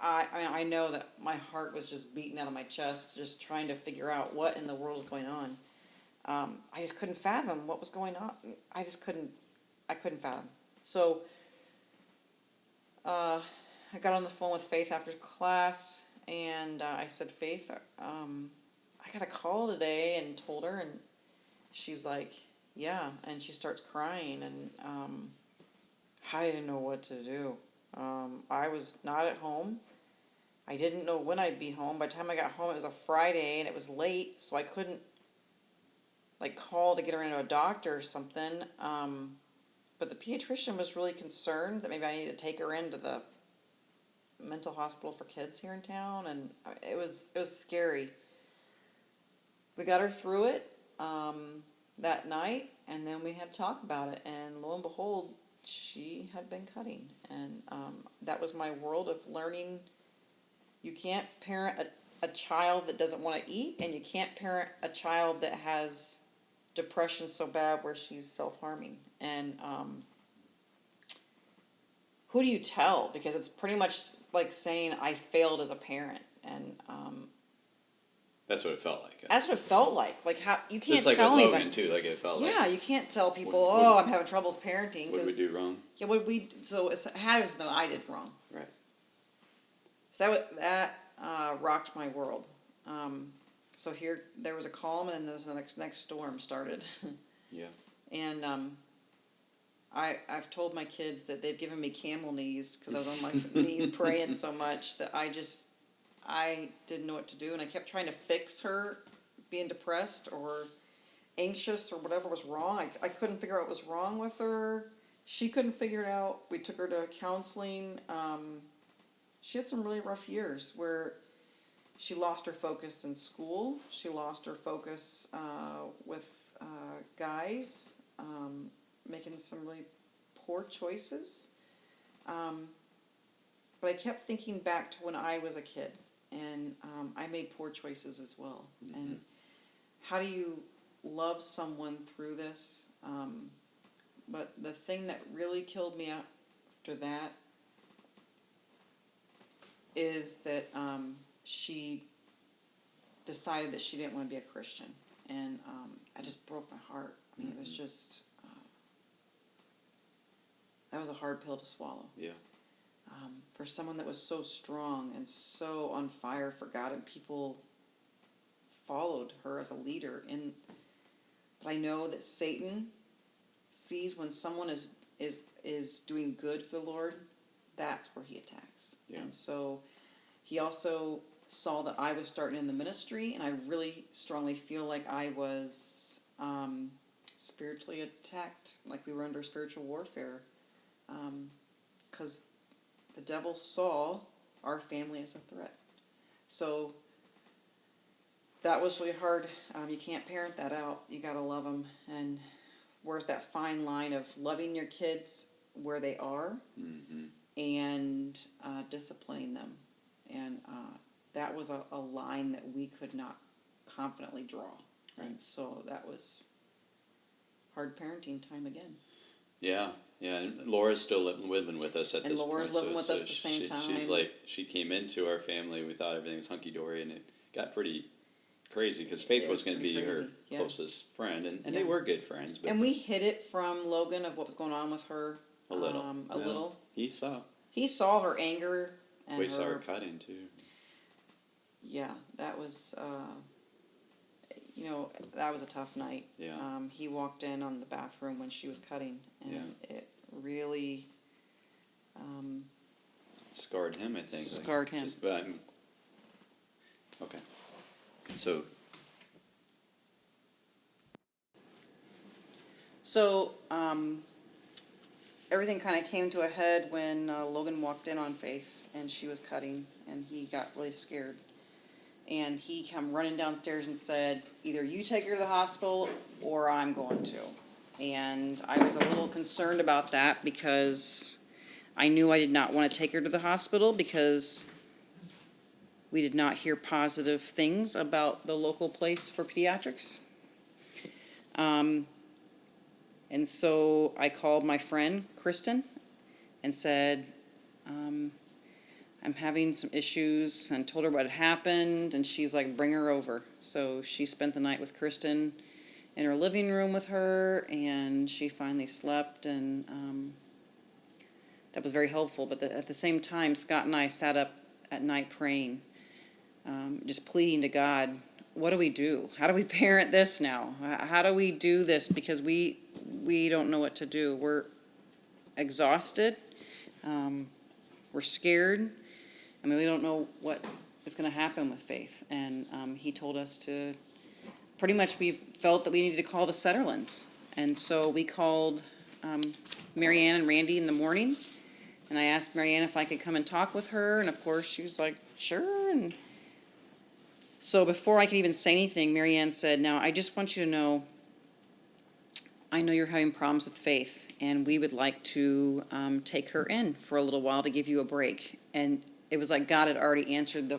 B: I mean, I know that my heart was just beating out of my chest, just trying to figure out what in the world is going on. I just couldn't fathom what was going on. I couldn't fathom. So, I got on the phone with Faith after class, and I said, "Faith, I got a call today," and told her, and she's like, "Yeah," and she starts crying, and I didn't know what to do. I was not at home. I didn't know when I'd be home. By the time I got home, it was a Friday, and it was late, so I couldn't like call to get her into a doctor or something. But the pediatrician was really concerned that maybe I needed to take her into the mental hospital for kids here in town, and it was scary. We got her through it that night, and then we had to talk about it, and lo and behold, she had been cutting, and that was my world of learning. You can't parent a child that doesn't want to eat, and you can't parent a child that has depression so bad where she's self-harming. And who do you tell? Because it's pretty much like saying I failed as a parent, and
A: That's what it felt like.
B: that's what it felt like. Like, how you can't
A: Just like
B: tell
A: with
B: anybody.
A: Logan too, like it felt like.
B: Yeah, you can't tell people,
A: What-
B: I'm having troubles parenting.
A: What did we do wrong?
B: Yeah, so it had to be something I did wrong.
A: Right.
B: So that rocked my world. So there was a calm, and then the next storm started.
A: Yeah.
B: And I've told my kids that they've given me camel knees because I was on my knees praying so much that I didn't know what to do, and I kept trying to fix her being depressed or anxious or whatever was wrong. I couldn't figure out what was wrong with her. She couldn't figure it out. We took her to counseling. She had some really rough years where she lost her focus in school. She lost her focus with guys, making some really poor choices. But I kept thinking back to when I was a kid, and I made poor choices as well. Mm-hmm. And how do you love someone through this? But the thing that really killed me after that is that she decided that she didn't want to be a Christian, and I just broke my heart. I mean, it was just that was a hard pill to swallow.
A: Yeah.
B: For someone that was so strong and so on fire for God, and people followed her as a leader. But I know that Satan sees when someone is doing good for the Lord, that's where he attacks. Yeah. And so he also saw that I was starting in the ministry, and I really strongly feel like I was spiritually attacked, like we were under spiritual warfare, because the devil saw our family as a threat. So that was really hard. You can't parent that out. You got to love them. And where's that fine line of loving your kids where they are, mm-hmm. and disciplining them? And that was a line that we could not confidently draw. Right. And so that was hard parenting time again.
A: Yeah, yeah. And Laura's still living with us at
B: and
A: this
B: Laura's
A: point.
B: living with us at the same time.
A: She's like, she came into our family. We thought everything was hunky dory, and it got pretty crazy because Faith
B: It
A: was going to
B: pretty
A: be her
B: crazy, yeah.
A: closest friend, and
B: Yeah.
A: they were good friends. But
B: And we hid it from Logan of what was going on with her.
A: a little,
B: A little.
A: He saw.
B: He saw her anger and
A: We saw her cutting too.
B: Yeah, that was, that was a tough night.
A: Yeah.
B: He walked in on the bathroom when she was cutting, and
A: Yeah.
B: it really
A: Scarred him, I think.
B: Scarred him.
A: Okay. So,
B: everything kind of came to a head when Logan walked in on Faith, and she was cutting, and he got really scared. And he came running downstairs and said, either you take her to the hospital or I'm going to. And I was a little concerned about that because I knew I did not want to take her to the hospital because we did not hear positive things about the local place for pediatrics. And so I called my friend, Kristen, and said, I'm having some issues, and told her what had happened, and she's like, bring her over. So she spent the night with Kristen in her living room with her, and she finally slept, and that was very helpful. But at the same time, Scott and I sat up at night praying, just pleading to God, what do we do? How do we parent this now? How do we do this? Because we don't know what to do. We're exhausted. We're scared. I mean, we don't know what is going to happen with Faith. And he told us to pretty much, we felt that we needed to call the Setterlands. And so we called Marianne and Randy in the morning. And I asked Marianne if I could come and talk with her. And, of course, she was like, sure. And so before I could even say anything, Marianne said, now, I just want you to know, I know you're having problems with Faith, and we would like to take her in for a little while to give you a break. And it was like God had already answered the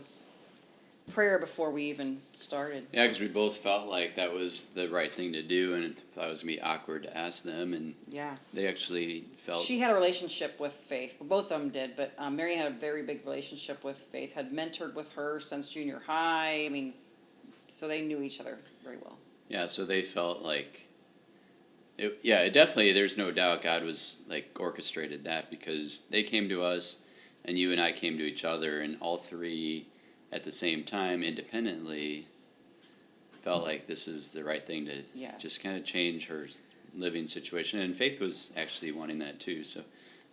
B: prayer before we even started.
A: yeah, because we both felt like that was the right thing to do, and thought it was going to be awkward to ask them, and
B: Yeah.
A: they actually felt...
B: She had a relationship with Faith. Well, both of them did, but Marianne had a very big relationship with Faith, had mentored with her since junior high. I mean, so they knew each other very well.
A: Yeah, so they felt like... it definitely, there's no doubt God was, like, orchestrated that, because they came to us, and you and I came to each other, and all three at the same time, independently, felt like this is the right thing to just kind of change her living situation. And Faith was actually wanting that too. So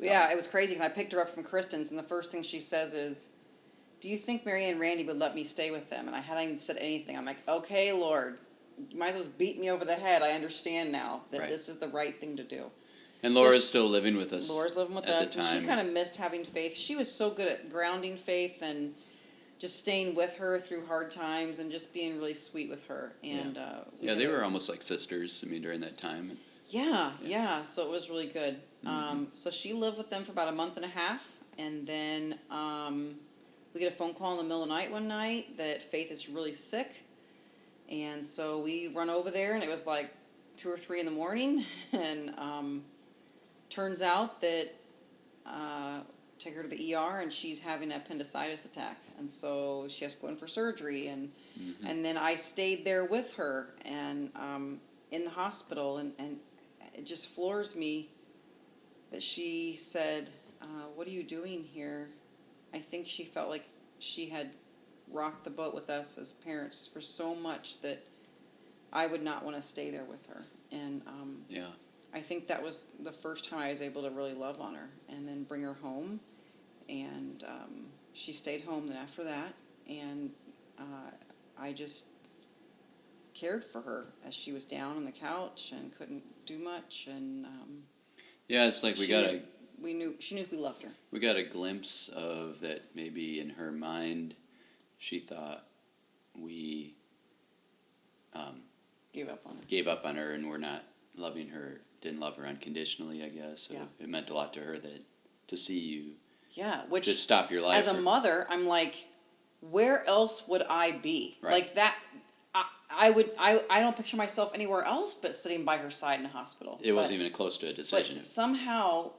B: Yeah, it was crazy because I picked her up from Kristen's, and the first thing she says is, do you think Mary and Randy would let me stay with them? And I hadn't even said anything. I'm like, okay, Lord, you might as well beat me over the head. I understand now that this is the right thing to do.
A: And Laura's still living with us.
B: Laura's living with us, and she kind of missed having Faith. She was so good at grounding Faith and just staying with her through hard times and just being really sweet with her. And
A: they were almost like sisters. I mean, during that time.
B: Yeah. So it was really good. Mm-hmm. So she lived with them for about a month and a half, and then we get a phone call in the middle of the night one night that Faith is really sick, and so we run over there, and it was like 2 or 3 in the morning, and turns out that take her to the ER, and she's having an appendicitis attack, and so she has to go in for surgery, and and then I stayed there with her, and in the hospital, and it just floors me that she said, what are you doing here? I think she felt like she had rocked the boat with us as parents for so much that I would not want to stay there with her, and I think that was the first time I was able to really love on her and then bring her home. And she stayed home then after that. And I just cared for her as she was down on the couch and couldn't do much. And
A: it's like
B: she knew we loved her.
A: We got a glimpse of that. Maybe in her mind, she thought we gave up on her, and we're not loving her. Didn't love her unconditionally, I guess. So it meant a lot to her to see you.
B: Yeah, which
A: just stop your life.
B: As a mother, I'm like, where else would I be?
A: Right.
B: Like that. I don't picture myself anywhere else but sitting by her side in a hospital.
A: It wasn't even close to a decision.
B: But somehow,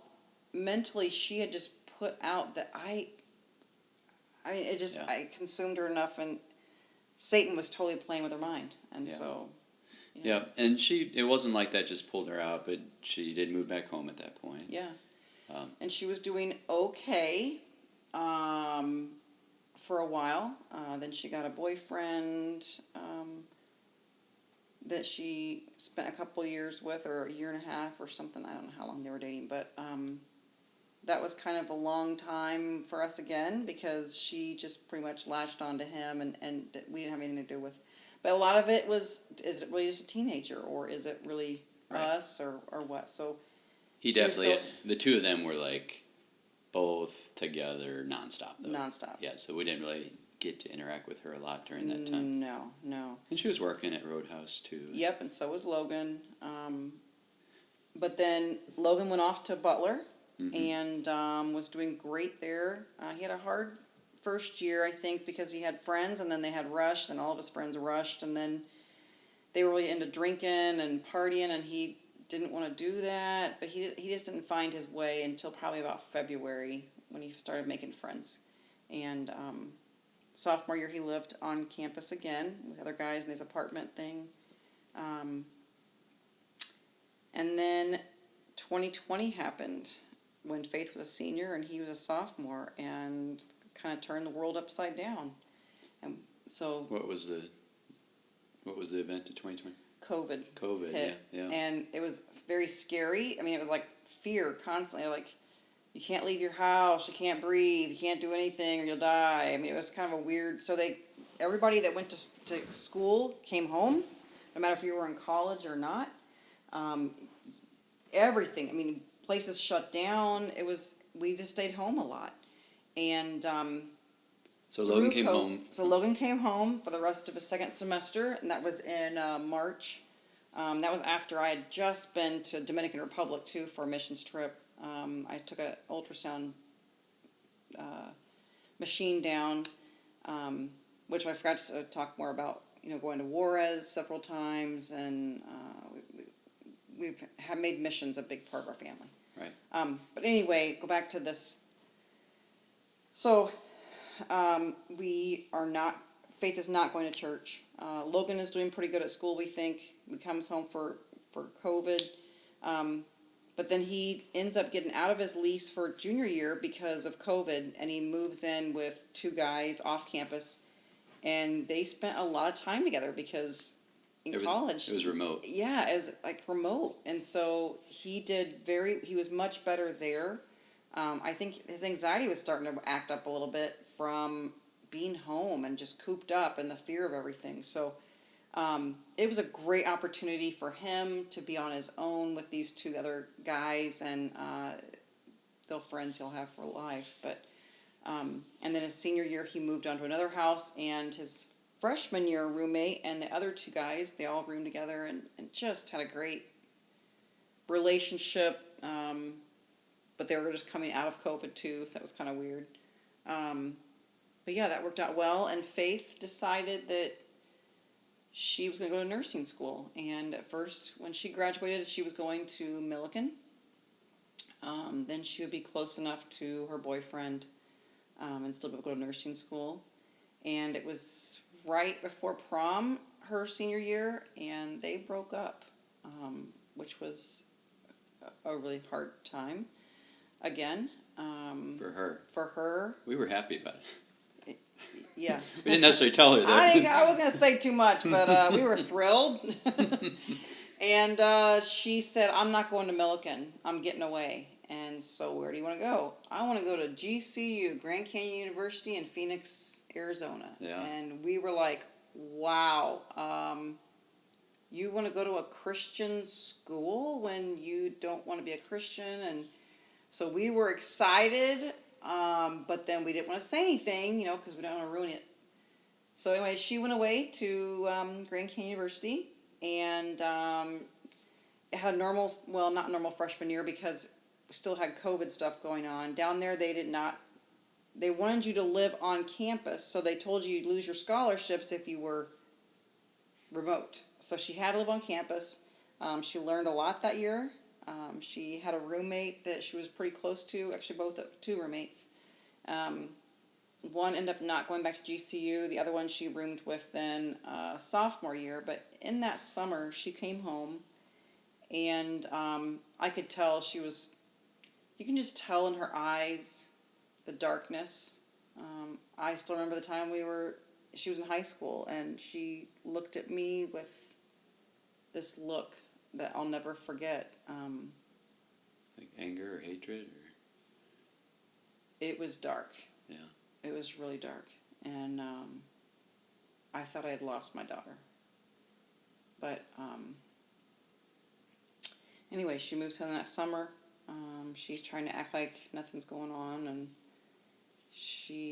B: mentally, she had just put out that I mean, it just I consumed her enough, and Satan was totally playing with her mind, and
A: Yeah.
B: so.
A: Yeah, and it wasn't like that just pulled her out, but she did move back home at that point.
B: Yeah.
A: Um,
B: And she was doing okay for a while. Then she got a boyfriend that she spent a couple years with, or a year and a half or something. I don't know how long they were dating, but that was kind of a long time for us again, because she just pretty much latched onto him, and we didn't have anything to do with. But a lot of it was, is it really just a teenager, or is it really
A: Right.
B: us, or what? So
A: he
B: she was
A: definitely,
B: still
A: the two of them were like both together nonstop, though.
B: nonstop.
A: Yeah, so we didn't really get to interact with her a lot during that time.
B: No, no.
A: And she was working at Roadhouse, too.
B: Yep, and so was Logan. But then Logan went off to Butler and was doing great there. He had a hard first year, I think, because he had friends, and then they had rushed, and all of his friends rushed, and then they were really into drinking and partying, and he didn't want to do that. But he just didn't find his way until probably about February, when he started making friends. And sophomore year, he lived on campus again with other guys in his apartment thing. And then 2020 happened, when Faith was a senior and he was a sophomore, and kind of turned the world upside down. And so
A: What was the event of 2020?
B: COVID
A: hit,
B: hit,
A: yeah.
B: and it was very scary. I mean, it was like fear constantly, like, you can't leave your house, you can't breathe, you can't do anything, or you'll die. I mean, it was kind of a weird. So everybody that went to school came home, no matter if you were in college or not. Everything. I mean, places shut down. We just stayed home a lot, and
A: So Logan came home.
B: So Logan came home for the rest of his second semester, and that was in March. That was after I had just been to Dominican Republic too for a missions trip. I took an ultrasound machine down, which I forgot to talk more about. Going to Juarez several times, and we've made missions a big part of our family.
A: Right.
B: But anyway, go back to this. So Faith is not going to church. Logan is doing pretty good at school, we think. He comes home for COVID. But then he ends up getting out of his lease for junior year because of COVID, and he moves in with two guys off campus. And they spent a lot of time together because college.
A: It was remote.
B: Yeah, it was like remote. And so he was much better there. I think his anxiety was starting to act up a little bit from being home and just cooped up and the fear of everything. So it was a great opportunity for him to be on his own with these two other guys, and they'll friends he'll have for life. But and then his senior year, he moved on to another house, and his freshman year roommate and the other two guys, they all roomed together and just had a great relationship. But they were just coming out of COVID too, so that was kind of weird. But yeah, that worked out well. And Faith decided that she was going to go to nursing school. And at first, when she graduated, she was going to Millikan. Then she would be close enough to her boyfriend and still be able to go to nursing school. And it was right before prom, her senior year, and they broke up, which was a really hard time. Again. For her.
A: We were happy about it.
B: Yeah.
A: We didn't necessarily tell her that.
B: I wasn't going to say too much, but we were thrilled. And she said, I'm not going to Millikan. I'm getting away. And so where do you want to go? I want to go to GCU, Grand Canyon University in Phoenix, Arizona.
A: Yeah.
B: And we were like, wow, you want to go to a Christian school when you don't want to be a Christian? And so we were excited, but then we didn't want to say anything, because we don't want to ruin it. So anyway, she went away to Grand Canyon University, and it had a not normal freshman year because we still had COVID stuff going on. Down there, they wanted you to live on campus, so they told you you'd lose your scholarships if you were remote. So she had to live on campus. She learned a lot that year. She had a roommate that she was pretty close to, actually two roommates. one ended up not going back to GCU. The other one she roomed with then sophomore year. But in that summer, she came home, and I could tell she was. You can just tell in her eyes the darkness. I still remember the time she was in high school, and she looked at me with this look that I'll never forget.
A: Like anger or hatred, or
B: It was dark.
A: yeah.
B: It was really dark, and I thought I had lost my daughter. But anyway, she moves home that summer. She's trying to act like nothing's going on, and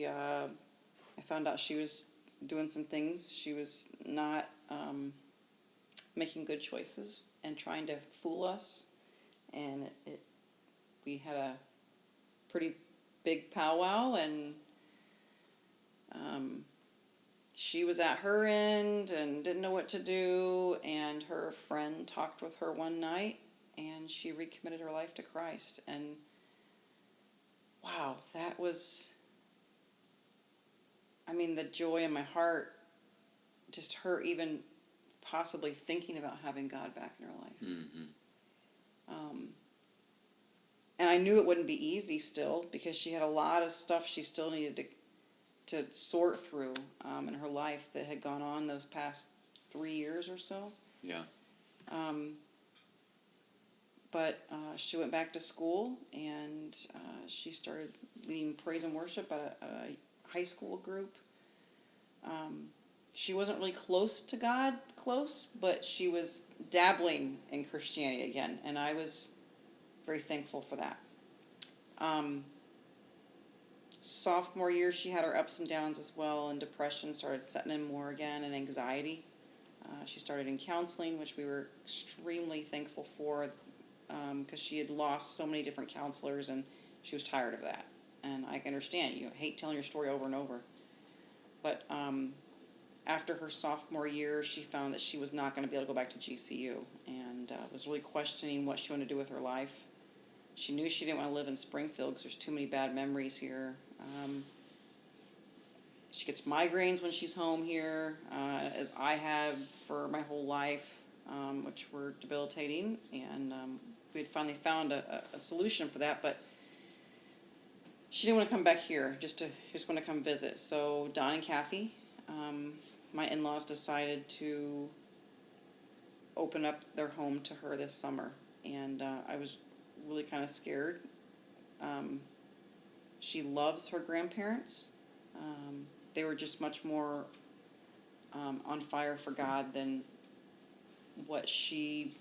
B: I found out she was doing some things. She was not making good choices and trying to fool us, and we had a pretty big powwow, and she was at her end and didn't know what to do, and her friend talked with her one night, and she recommitted her life to Christ. And wow, that was, I mean, the joy in my heart, just her even possibly thinking about having God back in her life.
A: Mm-hmm.
B: And I knew it wouldn't be easy still, because she had a lot of stuff she still needed to sort through in her life that had gone on those past 3 years or so.
A: Yeah.
B: But she went back to school, and she started leading praise and worship at a high school group. She wasn't really close to God, but she was dabbling in Christianity again, and I was very thankful for that. Sophomore year, she had her ups and downs as well, and depression started setting in more again, and anxiety. She started in counseling, which we were extremely thankful for, because she had lost so many different counselors, and she was tired of that. And I can understand, you hate telling your story over and over. But after her sophomore year, she found that she was not going to be able to go back to GCU, and was really questioning what she wanted to do with her life. She knew she didn't want to live in Springfield because there's too many bad memories here. She gets migraines when she's home here, as I have for my whole life, which were debilitating. And we had finally found a solution for that, but she didn't want to come back here, just want to come visit. So Don and Kathy, my in-laws, decided to open up their home to her this summer, and I was really kind of scared. She loves her grandparents. They were just much more on fire for God than what she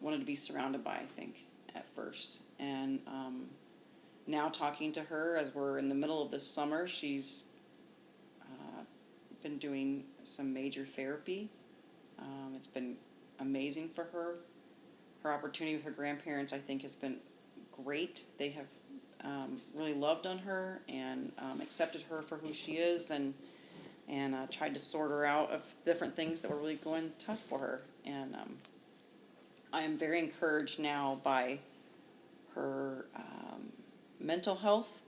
B: wanted to be surrounded by, I think, at first. And now talking to her as we're in the middle of this summer, she's been doing some major therapy. It's been amazing for her. Her opportunity with her grandparents, I think, has been great. They have really loved on her and accepted her for who she is, and tried to sort her out of different things that were really going tough for her. And I am very encouraged now by her mental health.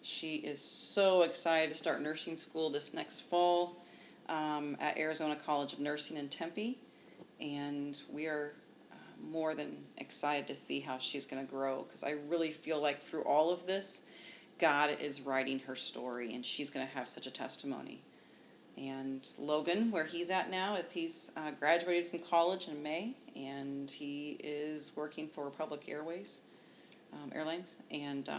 B: She is so excited to start nursing school this next fall at Arizona College of Nursing in Tempe, and we are more than excited to see how she's going to grow, because I really feel like through all of this, God is writing her story, and she's going to have such a testimony. And Logan, where he's at now, is he's graduated from college in May, and he is working for Republic Airlines, and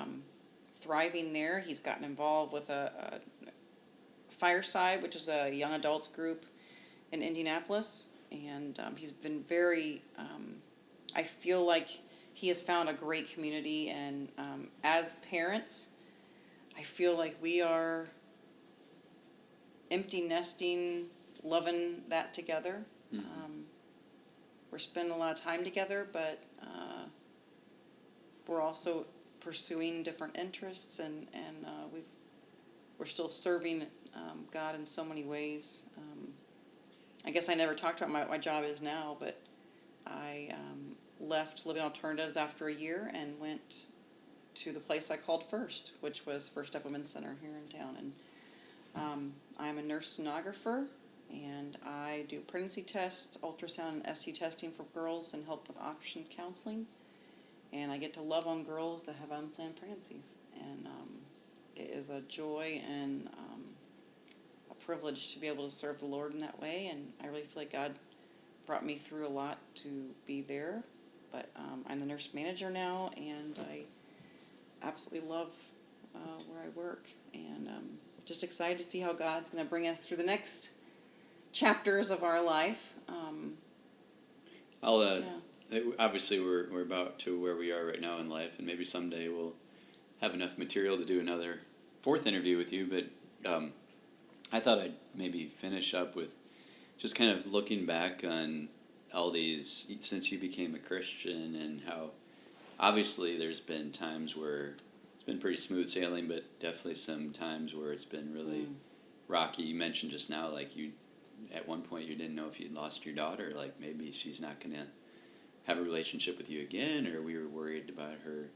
B: thriving there. He's gotten involved with a Fireside, which is a young adults group in Indianapolis, and he's been very, I feel like he has found a great community, and as parents, I feel like we are empty nesting, loving that together.
A: Mm-hmm.
B: We're spending a lot of time together, but we're also pursuing different interests, and we're still serving God in so many ways. I guess I never talked about what my job is now, but I left Living Alternatives after a year and went to the place I called first, which was First Step Women's Center here in town. And I'm a nurse sonographer, and I do pregnancy tests, ultrasound and ST testing for girls, and help with options counseling. And I get to love on girls that have unplanned pregnancies. And it is a joy and a privilege to be able to serve the Lord in that way. And I really feel like God brought me through a lot to be there. But I'm the nurse manager now, and I absolutely love where I work. And just excited to see how God's going to bring us through the next chapters of our life.
A: Obviously, we're about to where we are right now in life, and maybe someday we'll have enough material to do another fourth interview with you. But I thought I'd maybe finish up with just kind of looking back on all these since you became a Christian, and how obviously there's been times where it's been pretty smooth sailing, but definitely some times where it's been really rocky. You mentioned just now, like, you at one point you didn't know if you'd lost your daughter, like maybe she's not going to have a relationship with you again, or we were worried about her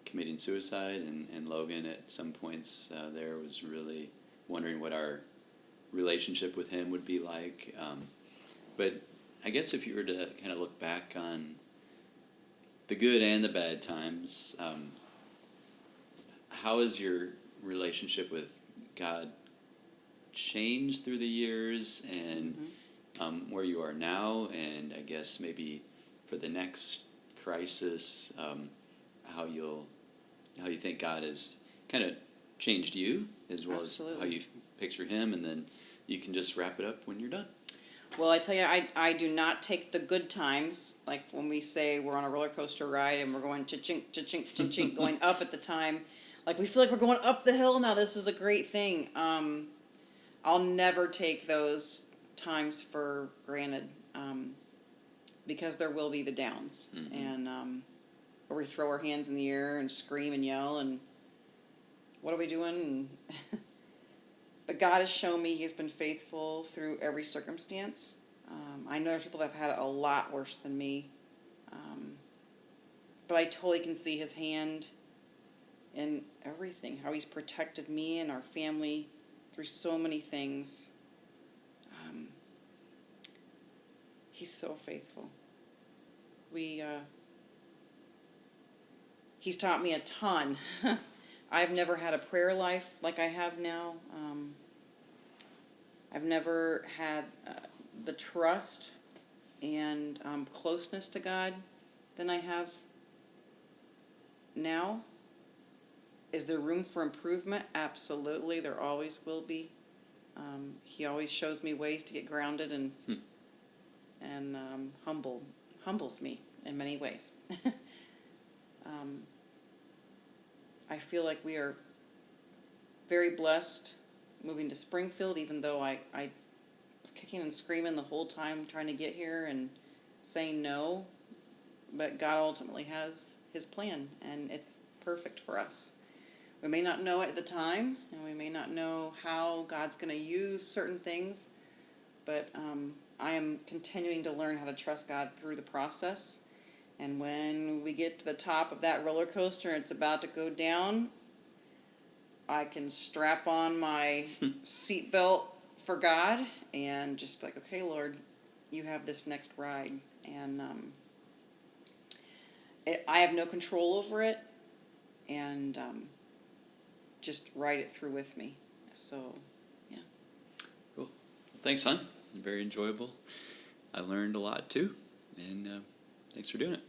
A: committing suicide, and Logan at some points there was really wondering what our relationship with him would be like. But I guess if you were to kind of look back on the good and the bad times, how has your relationship with God changed through the years, and where you are now, and I guess maybe for the next crisis, how you think God has kind of changed you, as well
B: Absolutely.
A: as how you picture Him, and then you can just wrap it up when you're done.
B: Well, I tell you, I do not take the good times, like when we say we're on a roller coaster ride and we're going cha-chink, cha-chink, cha-chink, going up at the time. Like, we feel like we're going up the hill now. This is a great thing. I'll never take those times for granted, because there will be the downs. And where we throw our hands in the air and scream and yell and what are we doing? And but God has shown me He's been faithful through every circumstance. I know there's people that have had it a lot worse than me. But I totally can see His hand in everything, how He's protected me and our family through so many things. He's so faithful. He's taught me a ton. I've never had a prayer life like I have now. I've never had the trust and closeness to God than I have now. Is there room for improvement? Absolutely. There always will be. He always shows me ways to get grounded and humbles me in many ways. I feel like we are very blessed moving to Springfield, even though I was kicking and screaming the whole time trying to get here and saying no. But God ultimately has His plan, and it's perfect for us. We may not know it at the time, and we may not know how God's going to use certain things, but I am continuing to learn how to trust God through the process. And when we get to the top of that roller coaster and it's about to go down, I can strap on my seatbelt for God and just be like, okay, Lord, you have this next ride. And I have no control over it, and just ride it through with me. So, yeah.
A: Cool. Well, thanks, hon. Very enjoyable. I learned a lot, too, and thanks for doing it.